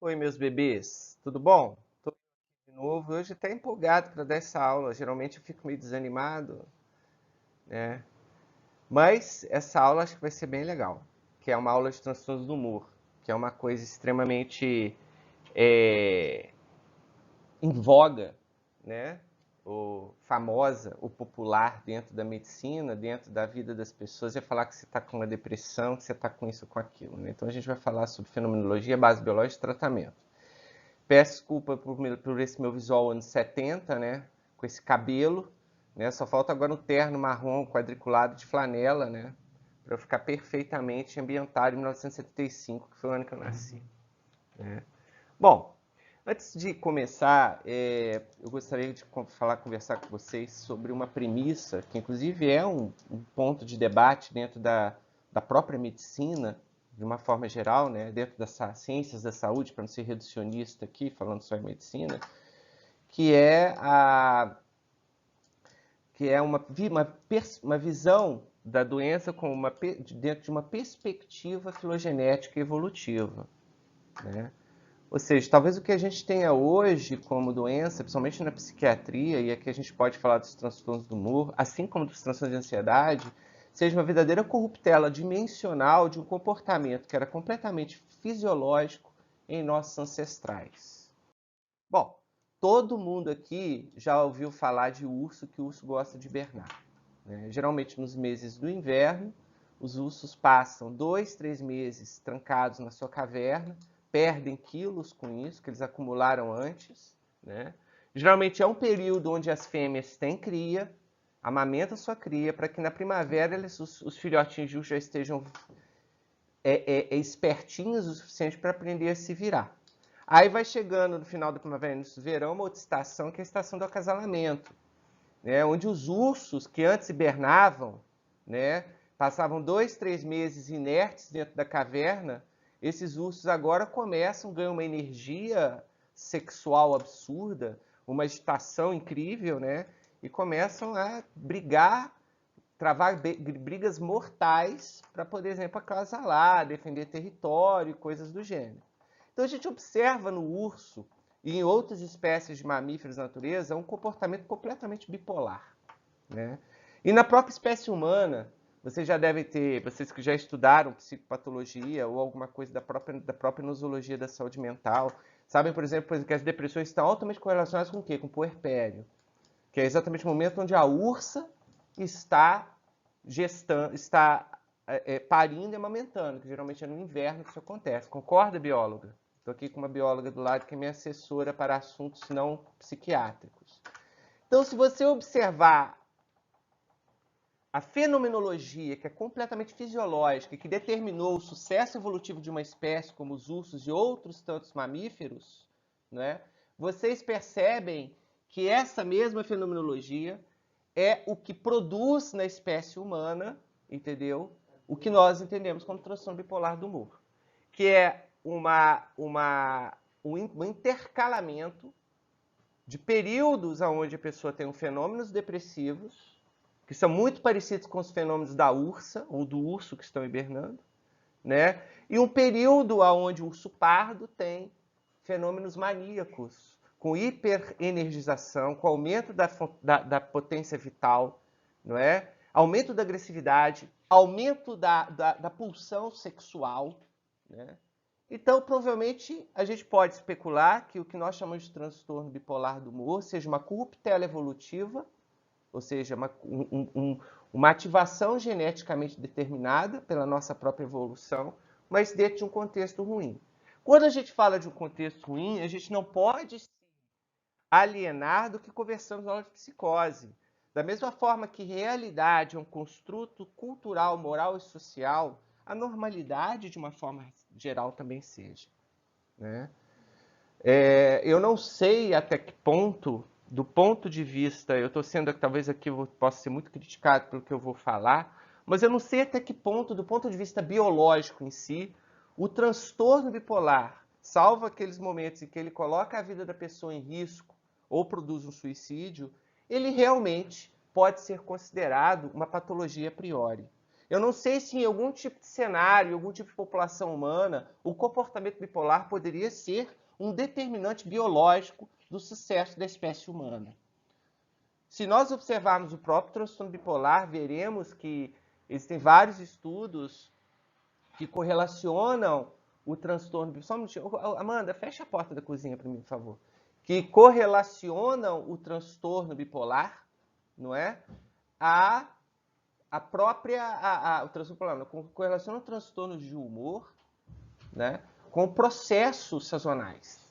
Oi, meus bebês, tudo bom? Estou de novo, hoje até empolgado para dar essa aula. Geralmente eu fico meio desanimado, né? Mas essa aula acho que vai ser bem legal, que é uma aula de transtornos do humor, que é uma coisa extremamente é, em voga, né? O famosa, o popular dentro da medicina, dentro da vida das pessoas, é falar que você está com uma depressão, que você está com isso, com aquilo, né? Então a gente vai falar sobre fenomenologia, base biológica e tratamento. Peço desculpa por esse meu visual anos 70, né? Com esse cabelo, né? Só falta agora um terno marrom quadriculado de flanela, né? Para eu ficar perfeitamente ambientado em 1975, que foi o ano que eu nasci, né? Bom, antes de começar, eu gostaria de conversar com vocês sobre uma premissa, que inclusive é um ponto de debate dentro da própria medicina, de uma forma geral, né, dentro das ciências da saúde, para não ser reducionista aqui, falando só em medicina, que é, uma visão da doença como dentro de uma perspectiva filogenética e evolutiva, né? Ou seja, talvez o que a gente tenha hoje como doença, principalmente na psiquiatria, e aqui a gente pode falar dos transtornos do humor, assim como dos transtornos de ansiedade, seja uma verdadeira corruptela dimensional de um comportamento que era completamente fisiológico em nossos ancestrais. Bom, todo mundo aqui já ouviu falar de urso, que o urso gosta de hibernar, né? Geralmente nos meses do inverno, os ursos passam 2, 3 meses trancados na sua caverna, perdem quilos com isso, que eles acumularam antes, né? Geralmente é um período onde as fêmeas têm cria, amamentam sua cria, para que na primavera os filhotinhos de urso já estejam espertinhos o suficiente para aprender a se virar. Aí vai chegando no final da primavera e no verão uma outra estação, que é a estação do acasalamento, né? Onde os ursos que antes hibernavam, né, passavam 2, 3 meses inertes dentro da caverna, esses ursos agora começam, ganham uma energia sexual absurda, uma agitação incrível, né? E começam a brigar, travar brigas mortais para, por exemplo, acasalar, defender território, coisas do gênero. Então a gente observa no urso e em outras espécies de mamíferos da natureza um comportamento completamente bipolar, né? E na própria espécie humana, vocês já devem ter, vocês que já estudaram psicopatologia ou alguma coisa da própria nosologia da saúde mental, sabem, por exemplo, que as depressões estão altamente correlacionadas com o quê? Com o puerpério, que é exatamente o momento onde a ursa está gestando, está parindo e amamentando, que geralmente é no inverno que isso acontece. Concorda, bióloga? Estou aqui com uma bióloga do lado que é minha assessora para assuntos não psiquiátricos. Então, se você observar a fenomenologia, que é completamente fisiológica e que determinou o sucesso evolutivo de uma espécie, como os ursos e outros tantos mamíferos, né, vocês percebem que essa mesma fenomenologia é o que produz na espécie humana, entendeu? O que nós entendemos como transtorno bipolar do humor, que é um intercalamento de períodos onde a pessoa tem fenômenos depressivos, que são muito parecidos com os fenômenos da ursa ou do urso que estão hibernando, né? E um período onde o urso pardo tem fenômenos maníacos, com hiperenergização, com aumento da potência vital, não é? Aumento da agressividade, aumento da pulsão sexual, né? Então, provavelmente, a gente pode especular que o que nós chamamos de transtorno bipolar do humor seja uma corruptela evolutiva, ou seja, uma ativação geneticamente determinada pela nossa própria evolução, mas dentro de um contexto ruim. Quando a gente fala de um contexto ruim, a gente não pode se alienar do que conversamos na aula de psicose. Da mesma forma que realidade é um construto cultural, moral e social, a normalidade, de uma forma geral, também seja, né? Eu não sei até que ponto, do ponto de vista, eu estou sendo, talvez aqui eu possa ser muito criticado pelo que eu vou falar, mas eu não sei até que ponto, do ponto de vista biológico em si, o transtorno bipolar, salvo aqueles momentos em que ele coloca a vida da pessoa em risco ou produz um suicídio, ele realmente pode ser considerado uma patologia a priori. Eu não sei se em algum tipo de cenário, algum tipo de população humana, o comportamento bipolar poderia ser um determinante biológico do sucesso da espécie humana. Se nós observarmos o próprio transtorno bipolar, veremos que existem vários estudos que correlacionam o transtorno... Só um minutinho. Amanda, fecha a porta da cozinha para mim, por favor. Que correlacionam o transtorno bipolar, não é? O transtorno bipolar, não, correlaciona o transtorno de humor, né, com processos sazonais,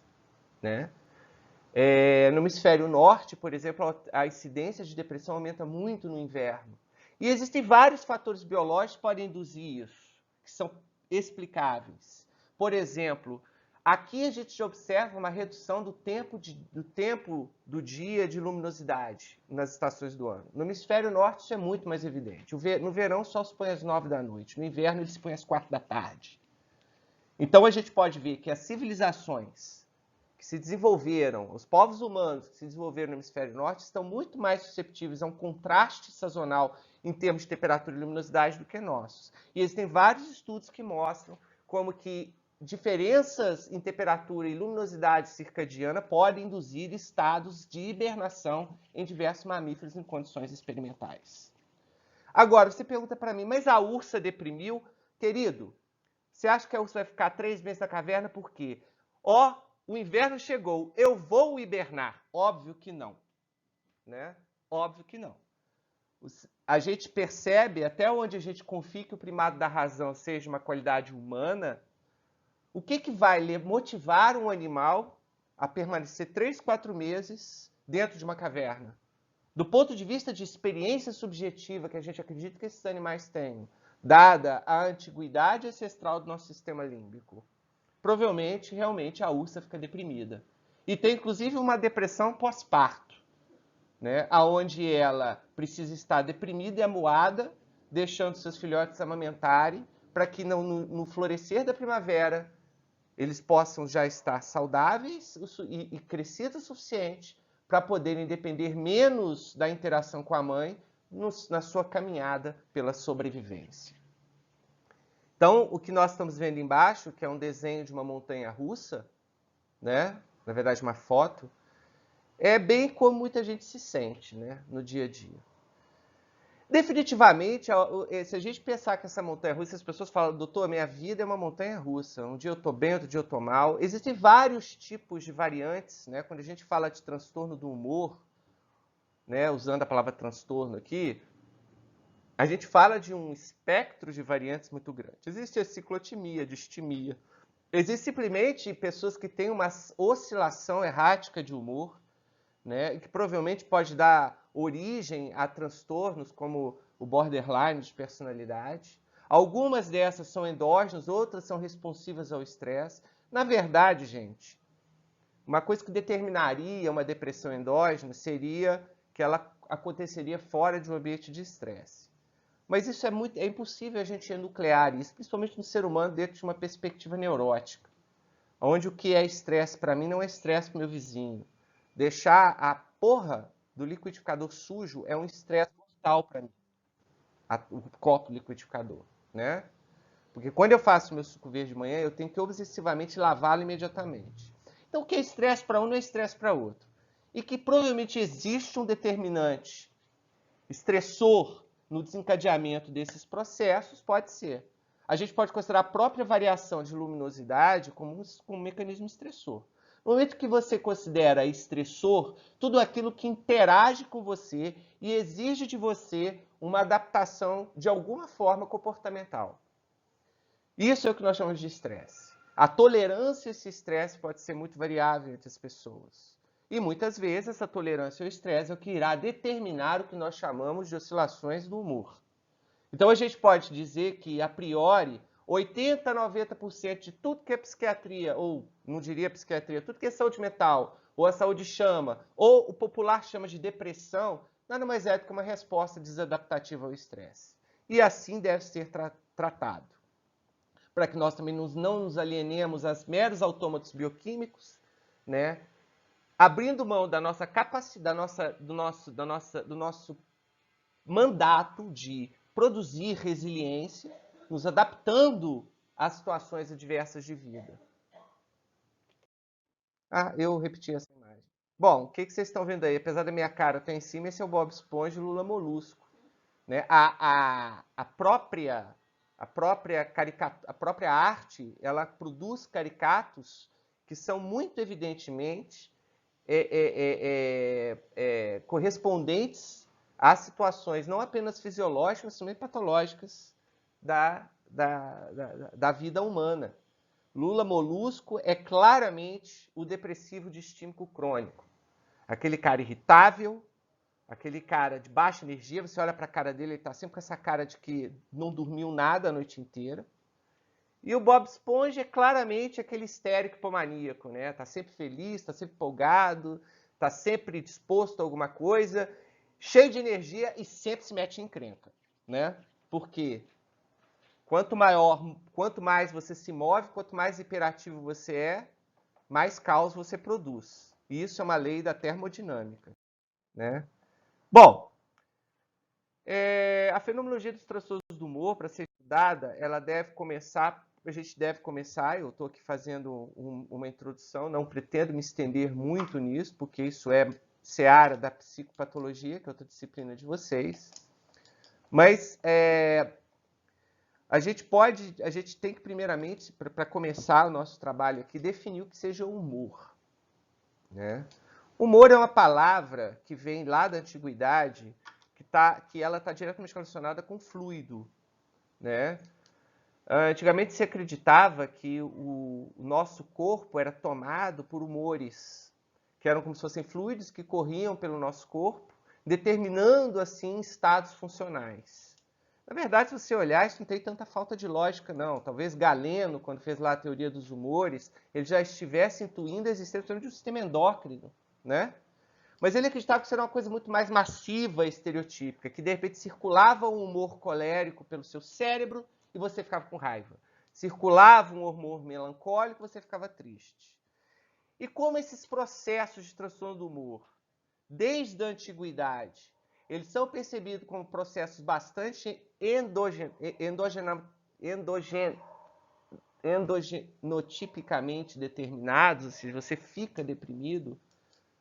né? No hemisfério norte, por exemplo, a incidência de depressão aumenta muito no inverno. E existem vários fatores biológicos que podem induzir isso, que são explicáveis. Por exemplo, aqui a gente observa uma redução do tempo do dia de luminosidade nas estações do ano. No hemisfério norte isso é muito mais evidente. No verão o sol se põe às 9 da noite, no inverno ele se põe às 4 da tarde. Então a gente pode ver que as civilizações que se desenvolveram, os povos humanos que se desenvolveram no hemisfério norte estão muito mais susceptíveis a um contraste sazonal em termos de temperatura e luminosidade do que nossos. E existem vários estudos que mostram como que diferenças em temperatura e luminosidade circadiana podem induzir estados de hibernação em diversos mamíferos em condições experimentais. Agora, você pergunta para mim, mas a ursa deprimiu? Querido, você acha que a ursa vai ficar 3 meses na caverna por quê? O inverno chegou, eu vou hibernar? Óbvio que não, né? Óbvio que não. A gente percebe, até onde a gente confia que o primado da razão seja uma qualidade humana, o que vai motivar um animal a permanecer 3, 4 meses dentro de uma caverna? Do ponto de vista de experiência subjetiva que a gente acredita que esses animais têm, dada a antiguidade ancestral do nosso sistema límbico, provavelmente, realmente, a ursa fica deprimida. E tem, inclusive, uma depressão pós-parto, né? Onde ela precisa estar deprimida e amuada, deixando seus filhotes amamentarem, para que no florescer da primavera eles possam já estar saudáveis e crescidos o suficiente para poderem depender menos da interação com a mãe na sua caminhada pela sobrevivência. Então, o que nós estamos vendo embaixo, que é um desenho de uma montanha russa, né? Na verdade, uma foto, é bem como muita gente se sente, né? No dia a dia. Definitivamente, se a gente pensar que essa montanha russa, as pessoas falam, doutor, minha vida é uma montanha russa. Um dia eu estou bem, outro dia eu estou mal. Existem vários tipos de variantes, né? Quando a gente fala de transtorno do humor, né? Usando a palavra transtorno aqui, a gente fala de um espectro de variantes muito grande. Existe a ciclotimia, a distimia. Existe simplesmente pessoas que têm uma oscilação errática de humor, né, que provavelmente pode dar origem a transtornos como o borderline de personalidade. Algumas dessas são endógenas, outras são responsivas ao estresse. Na verdade, gente, uma coisa que determinaria uma depressão endógena seria que ela aconteceria fora de um ambiente de estresse. Mas isso é impossível a gente enuclear isso, principalmente no ser humano, dentro de uma perspectiva neurótica. Onde o que é estresse para mim não é estresse para o meu vizinho. Deixar a porra do liquidificador sujo é um estresse mortal para mim. O copo liquidificador, né? Porque quando eu faço meu suco verde de manhã, eu tenho que obsessivamente lavá-lo imediatamente. Então, o que é estresse para um não é estresse para outro. E que provavelmente existe um determinante estressor no desencadeamento desses processos, pode ser. A gente pode considerar a própria variação de luminosidade como um mecanismo estressor. No momento que você considera estressor, tudo aquilo que interage com você e exige de você uma adaptação de alguma forma comportamental. Isso é o que nós chamamos de estresse. A tolerância a esse estresse pode ser muito variável entre as pessoas. E muitas vezes essa tolerância ao estresse é o que irá determinar o que nós chamamos de oscilações do humor. Então a gente pode dizer que, a priori, 80% a 90% de tudo que é psiquiatria, ou não diria psiquiatria, tudo que é saúde mental, ou a saúde chama, ou o popular chama de depressão, nada mais é do que uma resposta desadaptativa ao estresse. E assim deve ser tratado. Para que nós também não nos alienemos a meros autômatos bioquímicos, né? Abrindo mão da nossa capacidade, do nosso mandato de produzir resiliência, nos adaptando às situações adversas de vida. Ah, eu repeti essa imagem. Bom, o que vocês estão vendo aí? Apesar da minha cara estar em cima, esse é o Bob Esponja e Lula Molusco. Né? A própria arte, ela produz caricatos que são muito evidentemente correspondentes às situações não apenas fisiológicas, mas também patológicas da vida humana. Lula Molusco é claramente o depressivo distímico crônico. Aquele cara irritável, aquele cara de baixa energia, você olha para a cara dele, ele está sempre com essa cara de que não dormiu nada a noite inteira. E o Bob Esponja é claramente aquele histérico hipomaníaco, né? Tá sempre feliz, tá sempre empolgado, tá sempre disposto a alguma coisa, cheio de energia e sempre se mete em encrenca, né? Por quê? Quanto mais você se move, quanto mais hiperativo você é, mais caos você produz. E isso é uma lei da termodinâmica, né? Bom, a fenomenologia dos transtornos do humor, para ser estudada, a gente deve começar, eu estou aqui fazendo uma introdução, não pretendo me estender muito nisso, porque isso é seara da psicopatologia, que é outra disciplina de vocês. Mas a gente tem que, primeiramente, para começar o nosso trabalho aqui, definir o que seja o humor, né? Humor é uma palavra que vem lá da antiguidade, que ela está diretamente relacionada com fluido, né? Antigamente se acreditava que o nosso corpo era tomado por humores, que eram como se fossem fluidos que corriam pelo nosso corpo, determinando assim estados funcionais. Na verdade, se você olhar, isso não tem tanta falta de lógica, não. Talvez Galeno, quando fez lá a teoria dos humores, ele já estivesse intuindo a existência de um sistema endócrino, né? Mas ele acreditava que isso era uma coisa muito mais massiva e estereotípica, que de repente circulava um humor colérico pelo seu cérebro e você ficava com raiva. Circulava um humor melancólico e você ficava triste. E como esses processos de transtorno do humor, desde a antiguidade, eles são percebidos como processos bastante endogenotipicamente determinados, ou seja, você fica deprimido,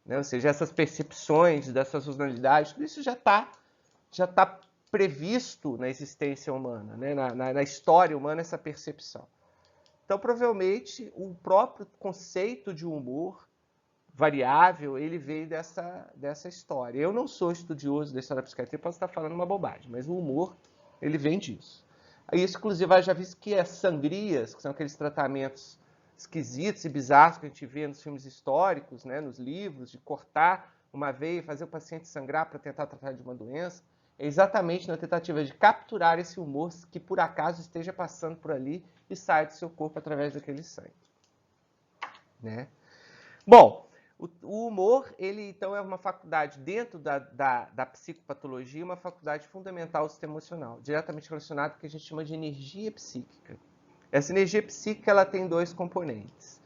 né? Ou seja, essas percepções dessas sazonalidades, tudo isso já tá previsto na existência humana, né? na história humana, essa percepção. Então, provavelmente, o próprio conceito de humor variável, ele veio dessa história. Eu não sou estudioso da história da psiquiatria, posso estar falando uma bobagem, mas o humor, ele vem disso. Isso, inclusive, eu já vi que as sangrias, que são aqueles tratamentos esquisitos e bizarros que a gente vê nos filmes históricos, né, nos livros, de cortar uma veia e fazer o paciente sangrar para tentar tratar de uma doença, é exatamente na tentativa de capturar esse humor que por acaso esteja passando por ali e sai do seu corpo através daquele sangue, né? Bom, o humor, ele então é uma faculdade dentro da psicopatologia, uma faculdade fundamental do sistema emocional, diretamente relacionada com o que a gente chama de energia psíquica. Essa energia psíquica, ela tem dois componentes.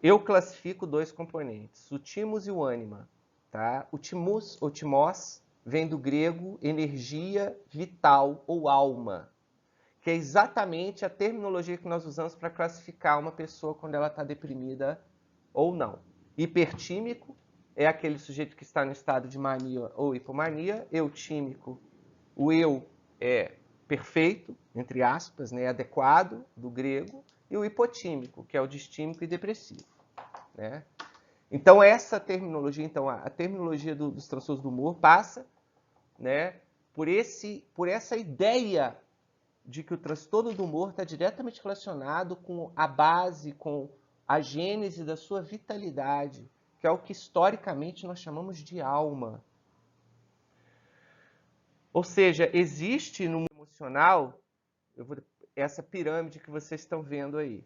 Eu classifico dois componentes, o timos e o ânima. Tá? O timos, ou timós, vem do grego energia vital ou alma, que é exatamente a terminologia que nós usamos para classificar uma pessoa quando ela está deprimida ou não. Hipertímico é aquele sujeito que está no estado de mania ou hipomania. Eutímico, o eu é perfeito, entre aspas, né, adequado, do grego. E o hipotímico, que é o distímico e depressivo, né? Então, essa terminologia, a terminologia dos transtornos do humor passa, né, por essa ideia de que o transtorno do humor está diretamente relacionado com a base, com a gênese da sua vitalidade, que é o que historicamente nós chamamos de alma. Ou seja, existe no mundo emocional essa pirâmide que vocês estão vendo aí.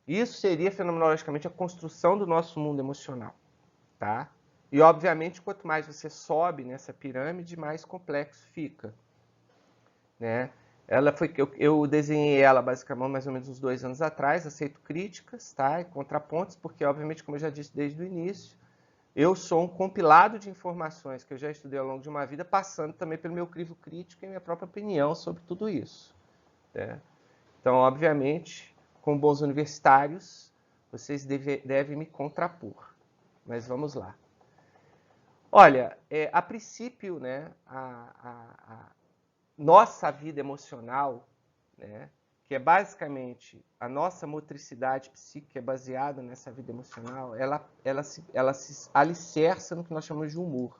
Isso seria, fenomenologicamente, a construção do nosso mundo emocional, tá? E, obviamente, quanto mais você sobe nessa pirâmide, mais complexo fica, né? Eu desenhei ela basicamente mais ou menos uns 2 anos atrás, aceito críticas, tá? E contrapontos, porque obviamente, como eu já disse desde o início, Eu sou um compilado de informações que eu já estudei ao longo de uma vida, passando também pelo meu crivo crítico e minha própria opinião sobre tudo isso, né? Então, obviamente, como bons universitários, vocês devem me contrapor. Mas vamos lá. Olha, a princípio, né, a nossa vida emocional, né, que é basicamente a nossa motricidade psíquica, é baseada nessa vida emocional, ela se alicerça no que nós chamamos de humor.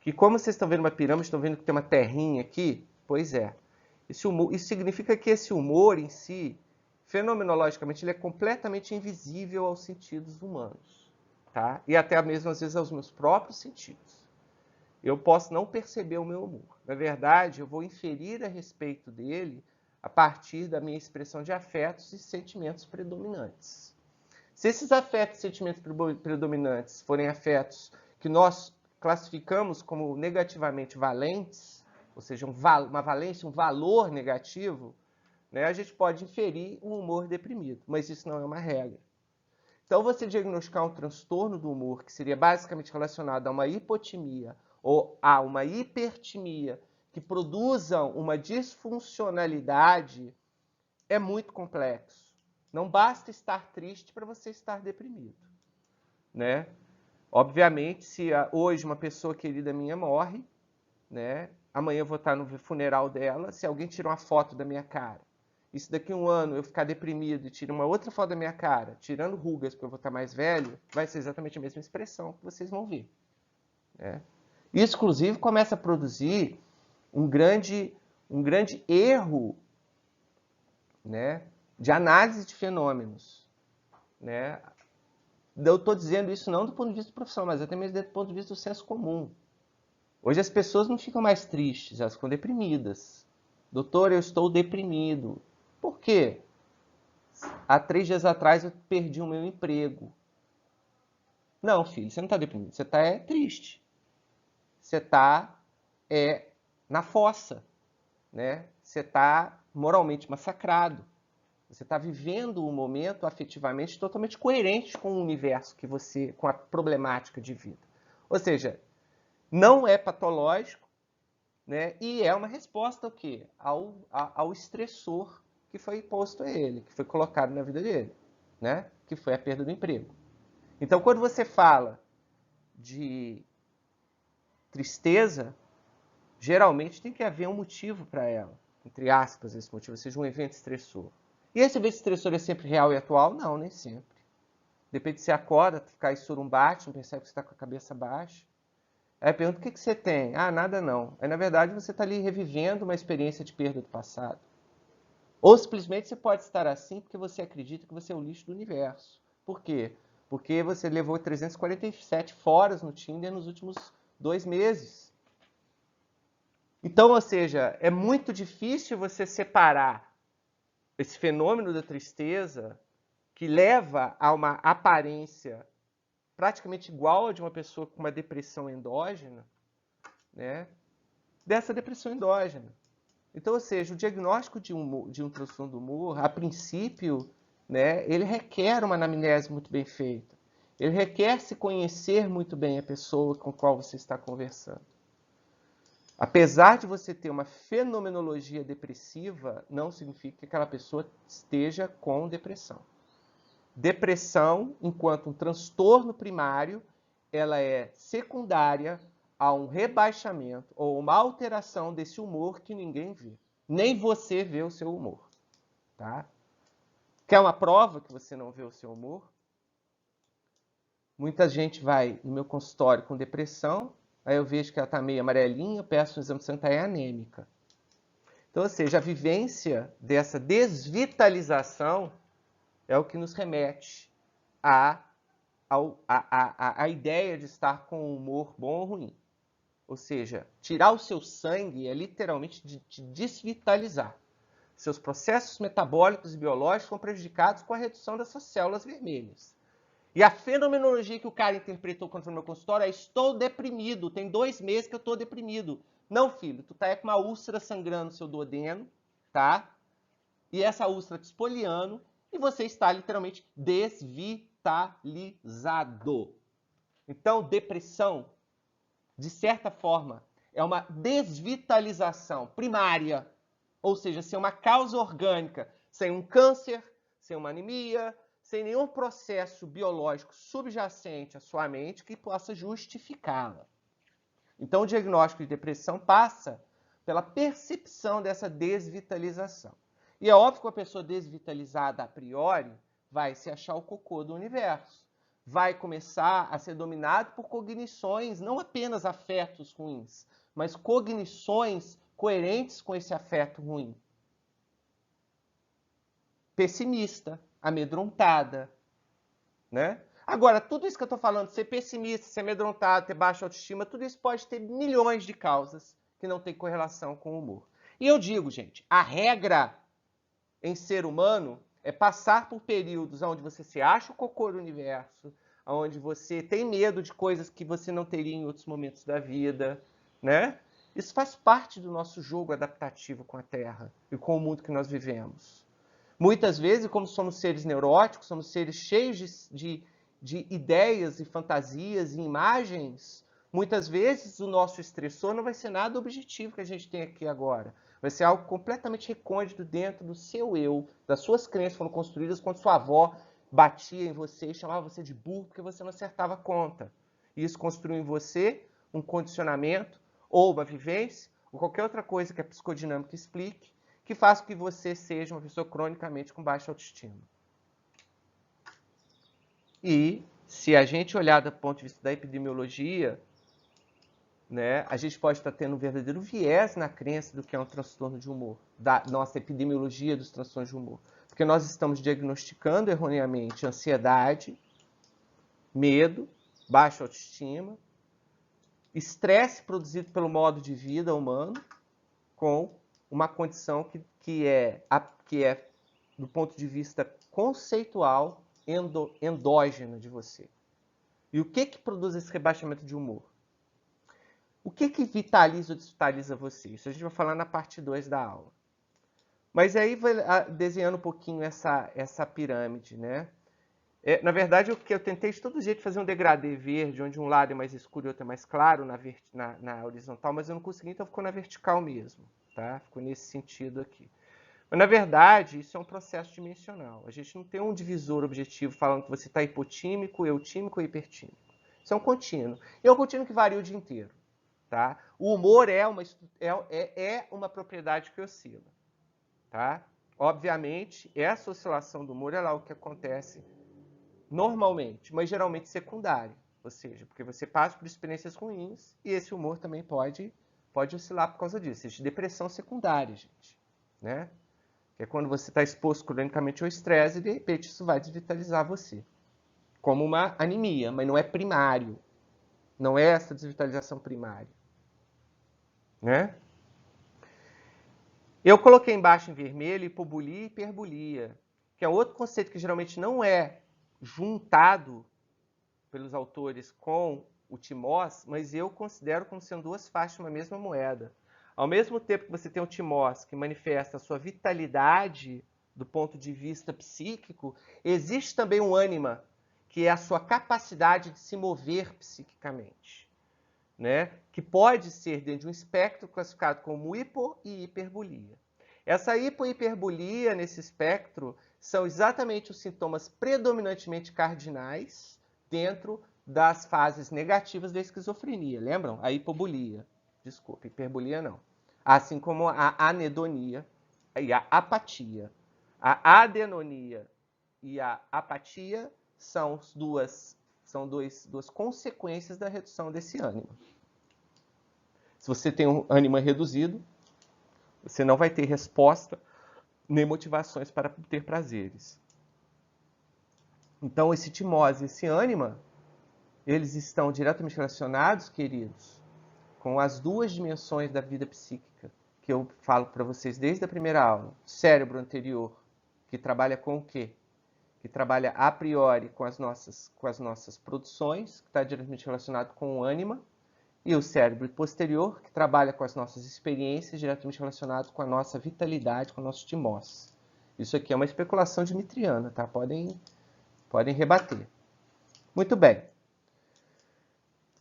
Que como vocês estão vendo uma pirâmide, estão vendo que tem uma terrinha aqui? Pois é. Esse humor, isso significa que esse humor em si, fenomenologicamente, ele é completamente invisível aos sentidos humanos, tá? E até mesmo, às vezes, aos meus próprios sentidos. Eu posso não perceber o meu humor. Na verdade, eu vou inferir a respeito dele a partir da minha expressão de afetos e sentimentos predominantes. Se esses afetos e sentimentos predominantes forem afetos que nós classificamos como negativamente valentes, ou seja, uma valência, um valor negativo, né, a gente pode inferir um humor deprimido, mas isso não é uma regra. Então, você diagnosticar um transtorno do humor, que seria basicamente relacionado a uma hipotimia ou a uma hipertimia, que produzam uma disfuncionalidade, é muito complexo. Não basta estar triste para você estar deprimido, né? Obviamente, se hoje uma pessoa querida minha morre, né? Amanhã eu vou estar no funeral dela, se alguém tira uma foto da minha cara, e se daqui a um ano eu ficar deprimido e tira uma outra foto da minha cara, tirando rugas porque eu vou estar mais velho, vai ser exatamente a mesma expressão que vocês vão ver, né? Isso, inclusive, começa a produzir um grande erro, né, de análise de fenômenos, né? Eu estou dizendo isso não do ponto de vista profissional, mas até mesmo do ponto de vista do senso comum. Hoje as pessoas não ficam mais tristes, elas ficam deprimidas. Doutor, eu estou deprimido. Por quê? Há 3 dias atrás eu perdi o meu emprego. Não, filho, você não está deprimido, você está triste. Você está na fossa, né? Você está moralmente massacrado. Você está vivendo um momento afetivamente totalmente coerente com o universo que você, com a problemática de vida. Ou seja, não é patológico, né? E é uma resposta ao quê? Ao estressor que foi imposto a ele, que foi colocado na vida dele, né? Que foi a perda do emprego. Então, quando você fala de tristeza, geralmente tem que haver um motivo para ela. Entre aspas, esse motivo seja um evento estressor. E esse evento estressor é sempre real e atual? Não, nem sempre. Depende se você acorda, ficar esurumbate, não percebe que você está com a cabeça baixa. Aí pergunta, o que você tem? Ah, nada não. Aí, na verdade, você está ali revivendo uma experiência de perda do passado. Ou simplesmente você pode estar assim porque você acredita que você é o lixo do universo. Por quê? Porque você levou 347 foras no Tinder nos últimos 2 meses. Então, ou seja, é muito difícil você separar esse fenômeno da tristeza que leva a uma aparência praticamente igual a de uma pessoa com uma depressão endógena, né, dessa depressão endógena. Então, ou seja, o diagnóstico de um transtorno do humor, a princípio, né, ele requer uma anamnese muito bem feita. Ele requer se conhecer muito bem a pessoa com a qual você está conversando. Apesar de você ter uma fenomenologia depressiva, não significa que aquela pessoa esteja com depressão. Depressão, enquanto um transtorno primário, ela é secundária a um rebaixamento ou uma alteração desse humor que ninguém vê. Nem você vê o seu humor, tá? Quer uma prova que você não vê o seu humor? Muita gente vai no meu consultório com depressão, aí eu vejo que ela está meio amarelinha, eu peço um exame de sangue, está anêmica. Então, ou seja, a vivência dessa desvitalização é o que nos remete à ideia de estar com um humor bom ou ruim. Ou seja, tirar o seu sangue é literalmente de te desvitalizar. Seus processos metabólicos e biológicos são prejudicados com a redução dessas células vermelhas. E a fenomenologia que o cara interpretou quando foi no meu consultório é: estou deprimido, tem 2 meses que eu estou deprimido. Não, filho, tu tá com uma úlcera sangrando no seu duodeno, tá? E essa úlcera te espoliando, e você está literalmente desvitalizado. Então, depressão, de certa forma, é uma desvitalização primária, ou seja, sem uma causa orgânica, sem um câncer, sem uma anemia, sem nenhum processo biológico subjacente à sua mente que possa justificá-la. Então, o diagnóstico de depressão passa pela percepção dessa desvitalização. E é óbvio que uma pessoa desvitalizada a priori vai se achar o cocô do universo. Vai começar a ser dominado por cognições, não apenas afetos ruins, mas cognições coerentes com esse afeto ruim. Pessimista, amedrontada, né? Agora, tudo isso que eu estou falando, ser pessimista, ser amedrontado, ter baixa autoestima, tudo isso pode ter milhões de causas que não tem correlação com o humor. E eu digo, gente, a regra em ser humano é passar por períodos onde você se acha o cocô do universo, onde você tem medo de coisas que você não teria em outros momentos da vida, né? Isso faz parte do nosso jogo adaptativo com a Terra e com o mundo que nós vivemos. Muitas vezes, como somos seres neuróticos, somos seres cheios de ideias e fantasias e imagens, muitas vezes o nosso estressor não vai ser nada objetivo que a gente tem aqui agora. Vai ser algo completamente recôndito dentro do seu eu, das suas crenças foram construídas quando sua avó batia em você e chamava você de burro porque você não acertava a conta. E isso construiu em você um condicionamento ou uma vivência ou qualquer outra coisa que a psicodinâmica explique, que faz com que você seja uma pessoa cronicamente com baixa autoestima. E se a gente olhar do ponto de vista da epidemiologia, né, a gente pode estar tendo um verdadeiro viés na crença do que é um transtorno de humor, da nossa epidemiologia dos transtornos de humor. Porque nós estamos diagnosticando erroneamente ansiedade, medo, baixa autoestima, estresse produzido pelo modo de vida humano, com uma condição que é, do ponto de vista conceitual, endógena de você. E o que produz esse rebaixamento de humor? O que vitaliza ou desvitaliza você? Isso a gente vai falar na parte 2 da aula. Mas aí vai desenhando um pouquinho essa pirâmide, né? Na verdade, o que eu tentei de todo jeito fazer um degradê verde, onde um lado é mais escuro e outro é mais claro na horizontal, mas eu não consegui, então ficou na vertical mesmo, tá? Ficou nesse sentido aqui. Mas, na verdade, isso é um processo dimensional. A gente não tem um divisor objetivo falando que você está hipotímico, eutímico ou hipertímico. Isso é um contínuo. E é um contínuo que varia o dia inteiro. Tá? O humor é uma propriedade que oscila. Tá? Obviamente, essa oscilação do humor é algo que acontece normalmente, mas geralmente secundário. Ou seja, porque você passa por experiências ruins e esse humor também pode oscilar por causa disso. Existe depressão secundária, gente. Né? Que é quando você está exposto cronicamente ao estresse e de repente isso vai desvitalizar você. Como uma anemia, mas não é primário. Não é essa desvitalização primária. Né? Eu coloquei embaixo em vermelho hipobulia e hiperbulia, que é outro conceito que geralmente não é juntado pelos autores com o timós, mas eu considero como sendo duas faixas de uma mesma moeda. Ao mesmo tempo que você tem o timós, que manifesta a sua vitalidade do ponto de vista psíquico, existe também um ânima, que é a sua capacidade de se mover psiquicamente. Né? Que pode ser dentro de um espectro classificado como hipo e hiperbolia. Essa hipo e hiperbolia nesse espectro são exatamente os sintomas predominantemente cardinais dentro das fases negativas da esquizofrenia. Lembram? A hipobolia. Desculpa, hiperbolia não. Assim como a anedonia e a apatia. A adenonia e a apatia são duas consequências da redução desse ânima. Se você tem um ânima reduzido, você não vai ter resposta nem motivações para ter prazeres. Então, esse timose e esse ânima, eles estão diretamente relacionados, queridos, com as duas dimensões da vida psíquica, que eu falo para vocês desde a primeira aula. Cérebro anterior, que trabalha com o quê? Que trabalha a priori com as nossas produções, que está diretamente relacionado com o ânima, e o cérebro posterior, que trabalha com as nossas experiências, diretamente relacionado com a nossa vitalidade, com o nosso timós. Isso aqui é uma especulação dimitriana, tá? Podem rebater. Muito bem.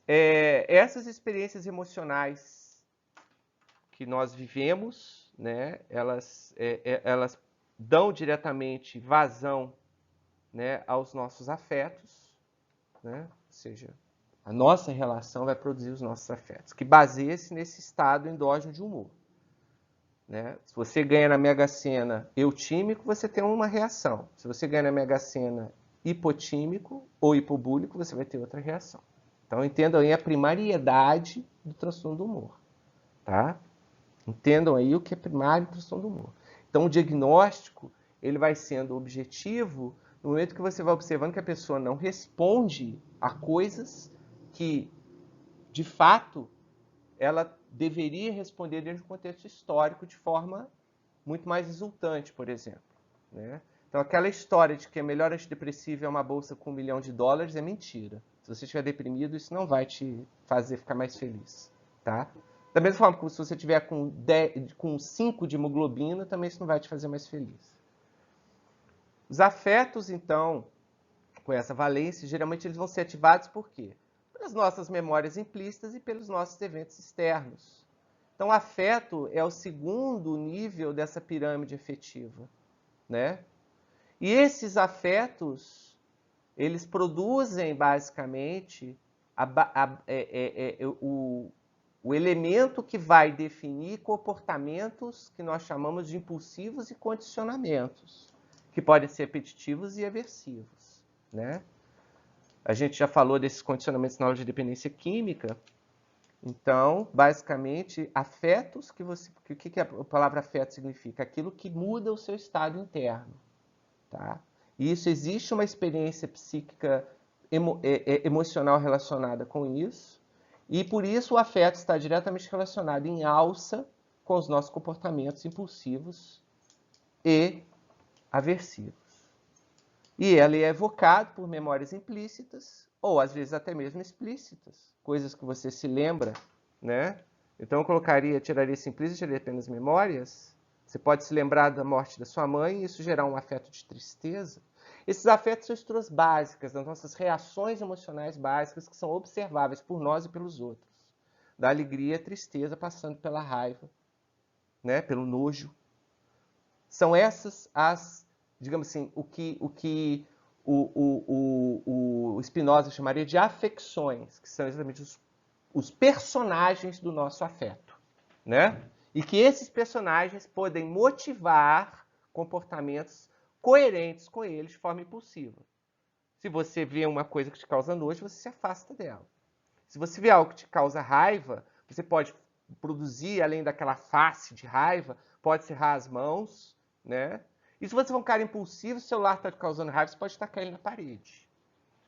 Essas experiências emocionais que nós vivemos, né, elas dão diretamente vazão, né, aos nossos afetos, né? Ou seja, a nossa relação vai produzir os nossos afetos, que baseia-se nesse estado endógeno de humor. Né? Se você ganha na Mega Sena eutímico, você tem uma reação. Se você ganha na Mega Sena hipotímico ou hipobúlico, você vai ter outra reação. Então, entendam aí a primariedade do transtorno do humor. Tá? Entendam aí o que é primário do transtorno do humor. Então, o diagnóstico ele vai sendo objetivo no momento que você vai observando que a pessoa não responde a coisas que, de fato, ela deveria responder dentro de um contexto histórico de forma muito mais exultante, por exemplo. Né? Então, aquela história de que a melhor antidepressiva é uma bolsa com $1 milhão é mentira. Se você estiver deprimido, isso não vai te fazer ficar mais feliz. Tá? Da mesma forma que se você estiver com 5 de hemoglobina, também isso não vai te fazer mais feliz. Os afetos, então, com essa valência, geralmente eles vão ser ativados por quê? Pelas nossas memórias implícitas e pelos nossos eventos externos. Então, o afeto é o segundo nível dessa pirâmide afetiva, né? E esses afetos, eles produzem, basicamente, o elemento que vai definir comportamentos que nós chamamos de impulsivos e condicionamentos, que podem ser apetitivos e aversivos, né? A gente já falou desses condicionamentos na aula de dependência química. Então, basicamente, afetos, o que a palavra afeto significa? Aquilo que muda o seu estado interno. Tá? E isso, existe uma experiência psíquica emocional relacionada com isso, e por isso o afeto está diretamente relacionado em alça com os nossos comportamentos impulsivos e aversivos. E ele é evocado por memórias implícitas, ou às vezes até mesmo explícitas, coisas que você se lembra, né? Então eu tiraria esse implícito, tiraria apenas memórias. Você pode se lembrar da morte da sua mãe e isso gerar um afeto de tristeza. Esses afetos são estruturas básicas, das nossas reações emocionais básicas que são observáveis por nós e pelos outros. Da alegria à tristeza, passando pela raiva, né? Pelo nojo. São essas as, digamos assim, o que o Spinoza chamaria de afecções, que são exatamente os personagens do nosso afeto, né? E que esses personagens podem motivar comportamentos coerentes com eles de forma impulsiva. Se você vê uma coisa que te causa nojo, você se afasta dela. Se você vê algo que te causa raiva, você pode produzir, além daquela face de raiva, pode cerrar as mãos, né? E se você for um cara impulsivo, o celular está te causando raiva, você pode tacar ele na parede,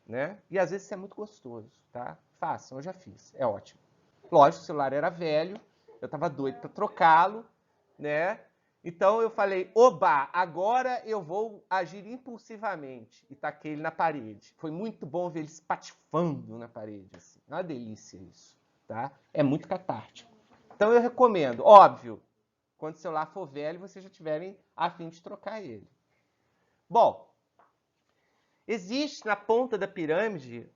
né? E às vezes isso é muito gostoso, tá? Façam, eu já fiz, é ótimo. Lógico, o celular era velho, eu estava doido para trocá-lo, né? Então eu falei, oba, agora eu vou agir impulsivamente. E taquei ele na parede. Foi muito bom ver ele espatifando na parede. Assim. É uma delícia isso, tá? É muito catártico. Então eu recomendo, óbvio, quando o celular for velho, vocês já tiverem a fim de trocar ele. Bom, existe na ponta da pirâmide,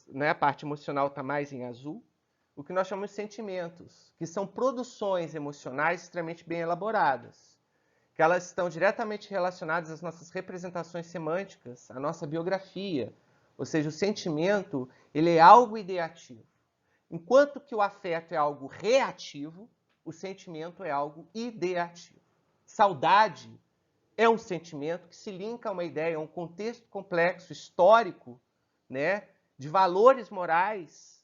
né, a parte emocional está mais em azul, o que nós chamamos de sentimentos, que são produções emocionais extremamente bem elaboradas, que elas estão diretamente relacionadas às nossas representações semânticas, à nossa biografia. Ou seja, o sentimento ele é algo ideativo. Enquanto que o afeto é algo reativo, o sentimento é algo ideativo. Saudade é um sentimento que se linka a uma ideia, a um contexto complexo, histórico, né, de valores morais,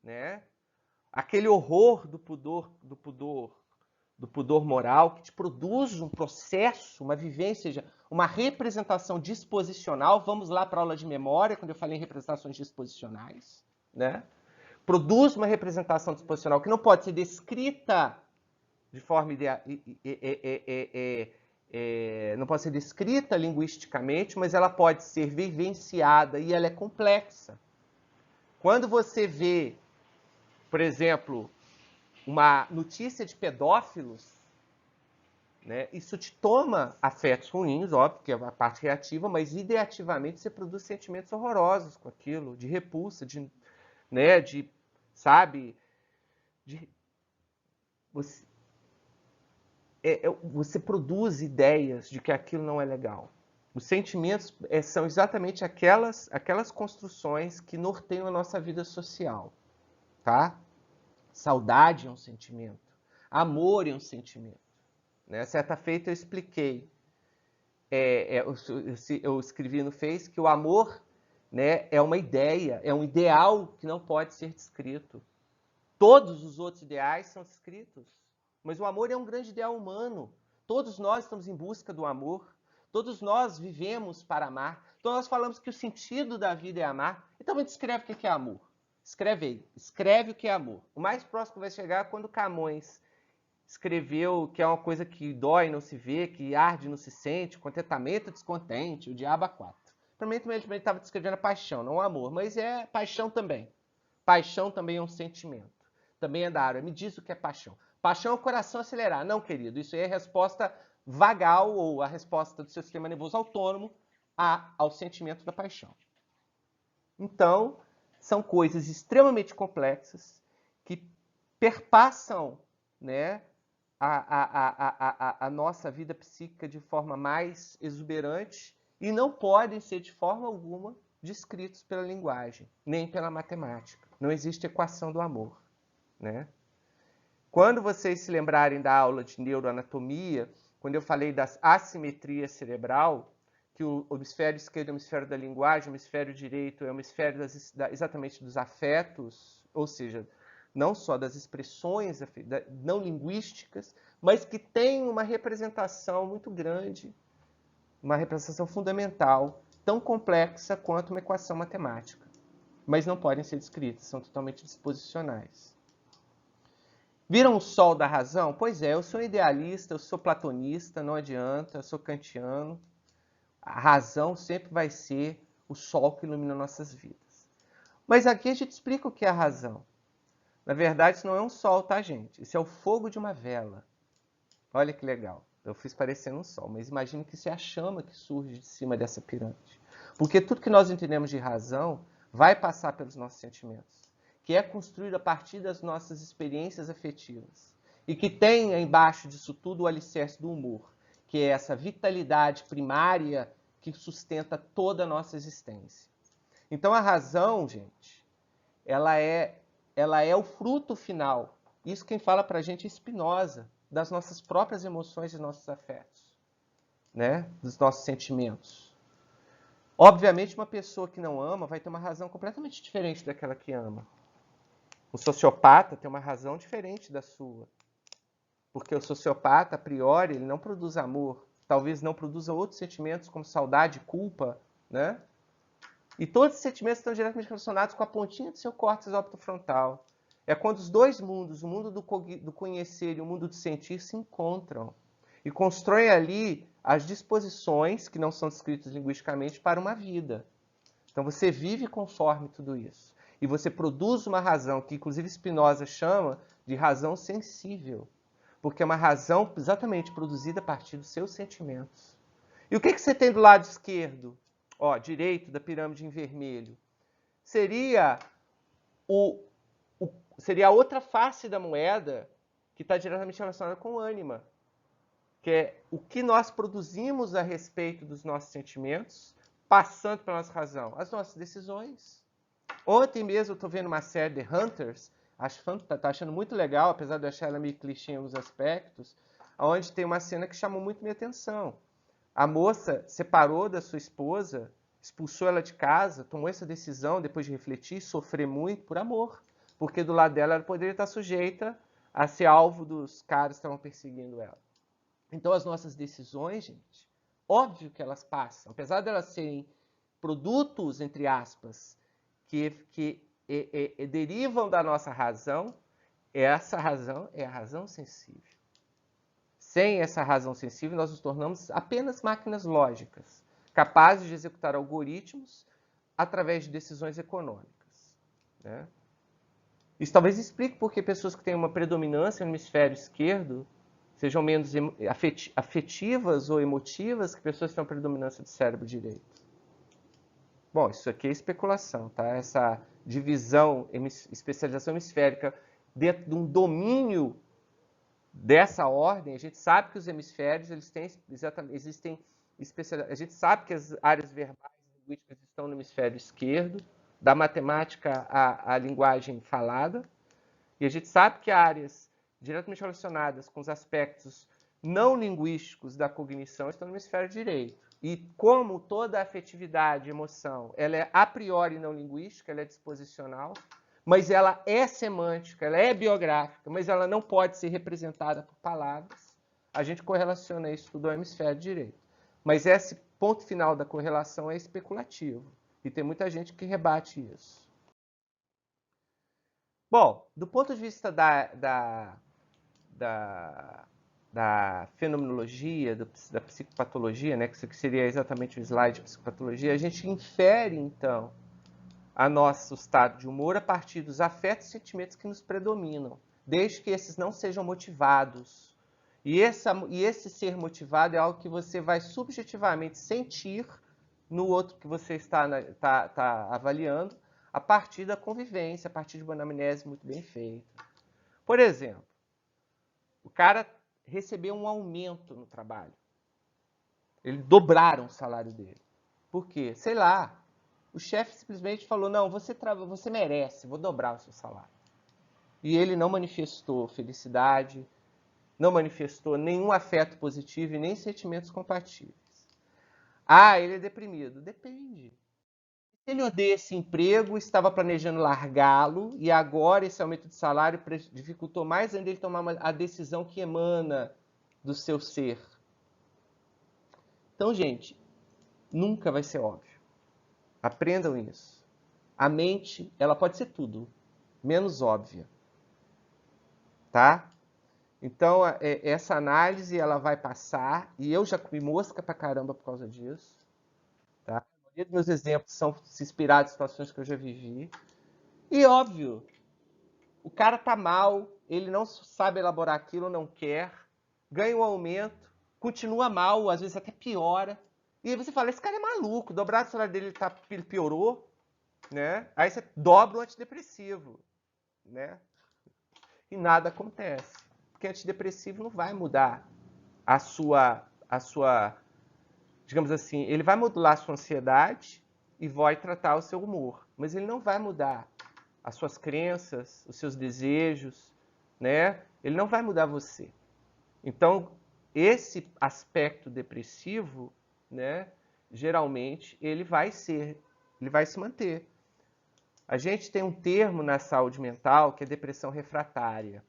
né, aquele horror do pudor moral que te produz um processo, uma vivência, seja, uma representação disposicional. Vamos lá para a aula de memória, quando eu falei em representações disposicionais, né? Produz uma representação disposicional que não pode ser descrita de forma não pode ser descrita linguisticamente, mas ela pode ser vivenciada e ela é complexa. Quando você vê, por exemplo, uma notícia de pedófilos, né, isso te toma afetos ruins, óbvio, que é a parte reativa, mas ideativamente você produz sentimentos horrorosos com aquilo, de repulsa, de sabe? Você, você produz ideias de que aquilo não é legal. Os sentimentos são exatamente aquelas construções que norteiam a nossa vida social, tá? Saudade é um sentimento. Amor é um sentimento. Né? Certa feita eu expliquei, eu escrevi no Face que o amor, né, é uma ideia, é um ideal que não pode ser descrito. Todos os outros ideais são descritos, mas o amor é um grande ideal humano. Todos nós estamos em busca do amor, todos nós vivemos para amar. Então nós falamos que o sentido da vida é amar. Então a gente escreve o que é amor. Escreve aí, escreve o que é amor. O mais próximo que vai chegar é quando Camões escreveu que é uma coisa que dói, não se vê, que arde, não se sente, contentamento, descontente, o diabo a quatro. Para mim também ele estava descrevendo a paixão, não o amor, mas é paixão também. Paixão também é um sentimento. Também é da área. Me diz o que é paixão. Paixão é o coração acelerar. Não, querido, isso aí é a resposta vagal ou a resposta do seu sistema nervoso autônomo ao sentimento da paixão. Então, são coisas extremamente complexas que perpassam, né, a nossa vida psíquica de forma mais exuberante e não podem ser de forma alguma descritos pela linguagem, nem pela matemática. Não existe equação do amor. Né? Quando vocês se lembrarem da aula de neuroanatomia, quando eu falei da assimetria cerebral, que o hemisfério esquerdo é o hemisfério da linguagem, o hemisfério direito é o hemisfério exatamente dos afetos, ou seja, não só das expressões não linguísticas, mas que tem uma representação muito grande, uma representação fundamental, tão complexa quanto uma equação matemática. Mas não podem ser descritas, são totalmente disposicionais. Viram o sol da razão? Pois é, eu sou idealista, eu sou platonista, não adianta, eu sou kantiano. A razão sempre vai ser o sol que ilumina nossas vidas. Mas aqui a gente explica o que é a razão. Na verdade, isso não é um sol, tá, gente? Isso é o fogo de uma vela. Olha que legal. Eu fiz parecendo um sol, mas imagine que isso é a chama que surge de cima dessa pirâmide. Porque tudo que nós entendemos de razão vai passar pelos nossos sentimentos, que é construído a partir das nossas experiências afetivas. E que tem embaixo disso tudo o alicerce do humor, que é essa vitalidade primária que sustenta toda a nossa existência. Então a razão, gente, ela é o fruto final. Isso quem fala pra gente é Spinoza, das nossas próprias emoções e nossos afetos, né? Dos nossos sentimentos. Obviamente, uma pessoa que não ama vai ter uma razão completamente diferente daquela que ama. O sociopata tem uma razão diferente da sua. Porque o sociopata, a priori, ele não produz amor. Talvez não produza outros sentimentos como saudade, culpa, né? E todos esses sentimentos estão diretamente relacionados com a pontinha do seu córtex orbitofrontal. É quando os dois mundos, o mundo do conhecer e o mundo do sentir, se encontram. E constroem ali as disposições, que não são descritas linguisticamente, para uma vida. Então você vive conforme tudo isso. E você produz uma razão, que inclusive Spinoza chama de razão sensível. Porque é uma razão exatamente produzida a partir dos seus sentimentos. E o que você tem do lado esquerdo? Ó, direito da pirâmide em vermelho. Seria a outra face da moeda que está diretamente relacionada com o ânima. Que é o que nós produzimos a respeito dos nossos sentimentos, passando pela nossa razão. As nossas decisões. Ontem mesmo eu estou vendo uma série de Hunters, tá achando muito legal, apesar de eu achar ela meio clichê em alguns aspectos, onde tem uma cena que chamou muito minha atenção. A moça separou da sua esposa, expulsou ela de casa, tomou essa decisão depois de refletir, sofrer muito por amor. Porque do lado dela ela poderia estar sujeita a ser alvo dos caras que estavam perseguindo ela. Então as nossas decisões, gente, óbvio que elas passam. Apesar de elas serem produtos, entre aspas, que derivam da nossa razão, essa razão é a razão sensível. Sem essa razão sensível, nós nos tornamos apenas máquinas lógicas, capazes de executar algoritmos através de decisões econômicas. Né? Isso talvez explique por que pessoas que têm uma predominância no hemisfério esquerdo sejam menos afetivas ou emotivas que pessoas que têm uma predominância do cérebro direito. Bom, isso aqui é especulação, tá? Essa divisão, especialização hemisférica dentro de um domínio dessa ordem, a gente sabe que os hemisférios eles têm exatamente existem a gente sabe que as áreas verbais e linguísticas estão no hemisfério esquerdo, da matemática à linguagem falada, e a gente sabe que áreas diretamente relacionadas com os aspectos não linguísticos da cognição estão no hemisfério direito. E como toda afetividade e emoção, ela é a priori não linguística, ela é disposicional, mas ela é semântica, ela é biográfica, mas ela não pode ser representada por palavras, a gente correlaciona isso tudo ao hemisfério direito. Mas esse ponto final da correlação é especulativo, e tem muita gente que rebate isso. Bom, do ponto de vista da fenomenologia, da psicopatologia, né, que seria exatamente o slide de psicopatologia, a gente infere, então, a nosso estado de humor a partir dos afetos e sentimentos que nos predominam, desde que esses não sejam motivados. E esse ser motivado é algo que você vai subjetivamente sentir no outro que você está avaliando, a partir da convivência, a partir de uma anamnese muito bem feita. Por exemplo, o cara recebeu um aumento no trabalho. Eles dobraram o salário dele. Por quê? Sei lá. O chefe simplesmente falou, não, você merece, vou dobrar o seu salário. E ele não manifestou felicidade, não manifestou nenhum afeto positivo e nem sentimentos compatíveis. Ah, ele é deprimido. Depende. Se ele odeia esse emprego, estava planejando largá-lo e agora esse aumento de salário dificultou mais ainda ele tomar a decisão que emana do seu ser. Então, gente, nunca vai ser óbvio. Aprendam isso. A mente, ela pode ser tudo, menos óbvia. Tá? Então, essa análise, ela vai passar, e eu já comi mosca pra caramba por causa disso. Tá? A maioria dos meus exemplos são se inspirados em situações que eu já vivi. E, óbvio, o cara tá mal, ele não sabe elaborar aquilo, não quer, ganha um aumento, continua mal, às vezes até piora. E aí você fala, esse cara é maluco, dobrar o salário dele ele piorou, né? Aí você dobra o antidepressivo, né? E nada acontece. Porque antidepressivo não vai mudar a sua, digamos assim, ele vai modular a sua ansiedade e vai tratar o seu humor, mas ele não vai mudar as suas crenças, os seus desejos, né? Ele não vai mudar você. Então, esse aspecto depressivo, né, geralmente ele vai se manter. A gente tem um termo na saúde mental que é depressão refratária.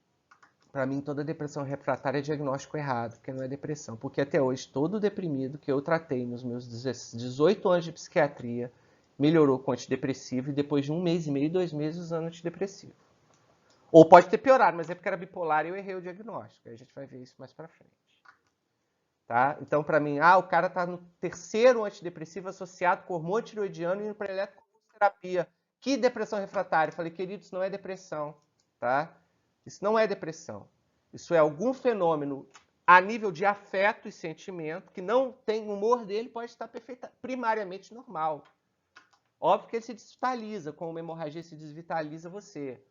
Para mim, toda depressão refratária é diagnóstico errado, porque não é depressão. Porque até hoje, todo deprimido que eu tratei nos meus 18 anos de psiquiatria melhorou com antidepressivo e depois de 1 mês e meio, 2 meses usando antidepressivo. Ou pode ter piorado, mas é porque era bipolar e eu errei o diagnóstico. Aí a gente vai ver isso mais para frente. Tá? Então, para mim, o cara está no 3º antidepressivo associado com hormônio tiroidiano e indo para eletroterapia. Que depressão refratária? Eu falei, querido, isso não é depressão. Tá? Isso não é depressão. Isso é algum fenômeno a nível de afeto e sentimento que não tem, o humor dele pode estar primariamente normal. Óbvio que ele se desvitaliza, com uma hemorragia se desvitaliza você.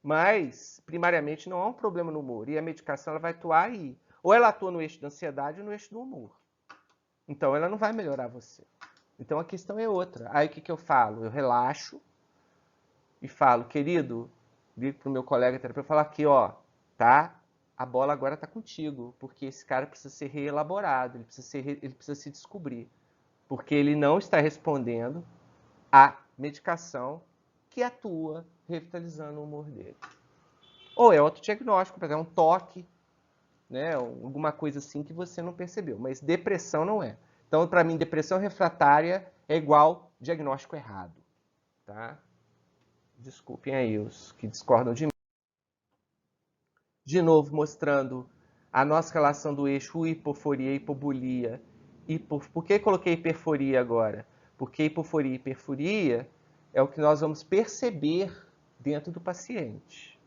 Mas, primariamente, não há um problema no humor. E a medicação ela vai atuar aí. Ou ela atua no eixo da ansiedade ou no eixo do humor. Então, ela não vai melhorar você. Então, a questão é outra. Aí, o que eu falo? Eu relaxo e falo, querido, ligo para o meu colega terapeuta e falo aqui, ó, tá? A bola agora tá contigo, porque esse cara precisa ser reelaborado, ele precisa se descobrir. Porque ele não está respondendo à medicação que atua revitalizando o humor dele. Ou é autodiagnóstico, por exemplo, um toque, né? Alguma coisa assim que você não percebeu. Mas depressão não é. Então, para mim, depressão refratária é igual diagnóstico errado. Tá? Desculpem aí os que discordam de mim. De novo, mostrando a nossa relação do eixo hipoforia e hipobulia. Por que coloquei hiperforia agora? Porque hipoforia e hiperforia é o que nós vamos perceber dentro do paciente.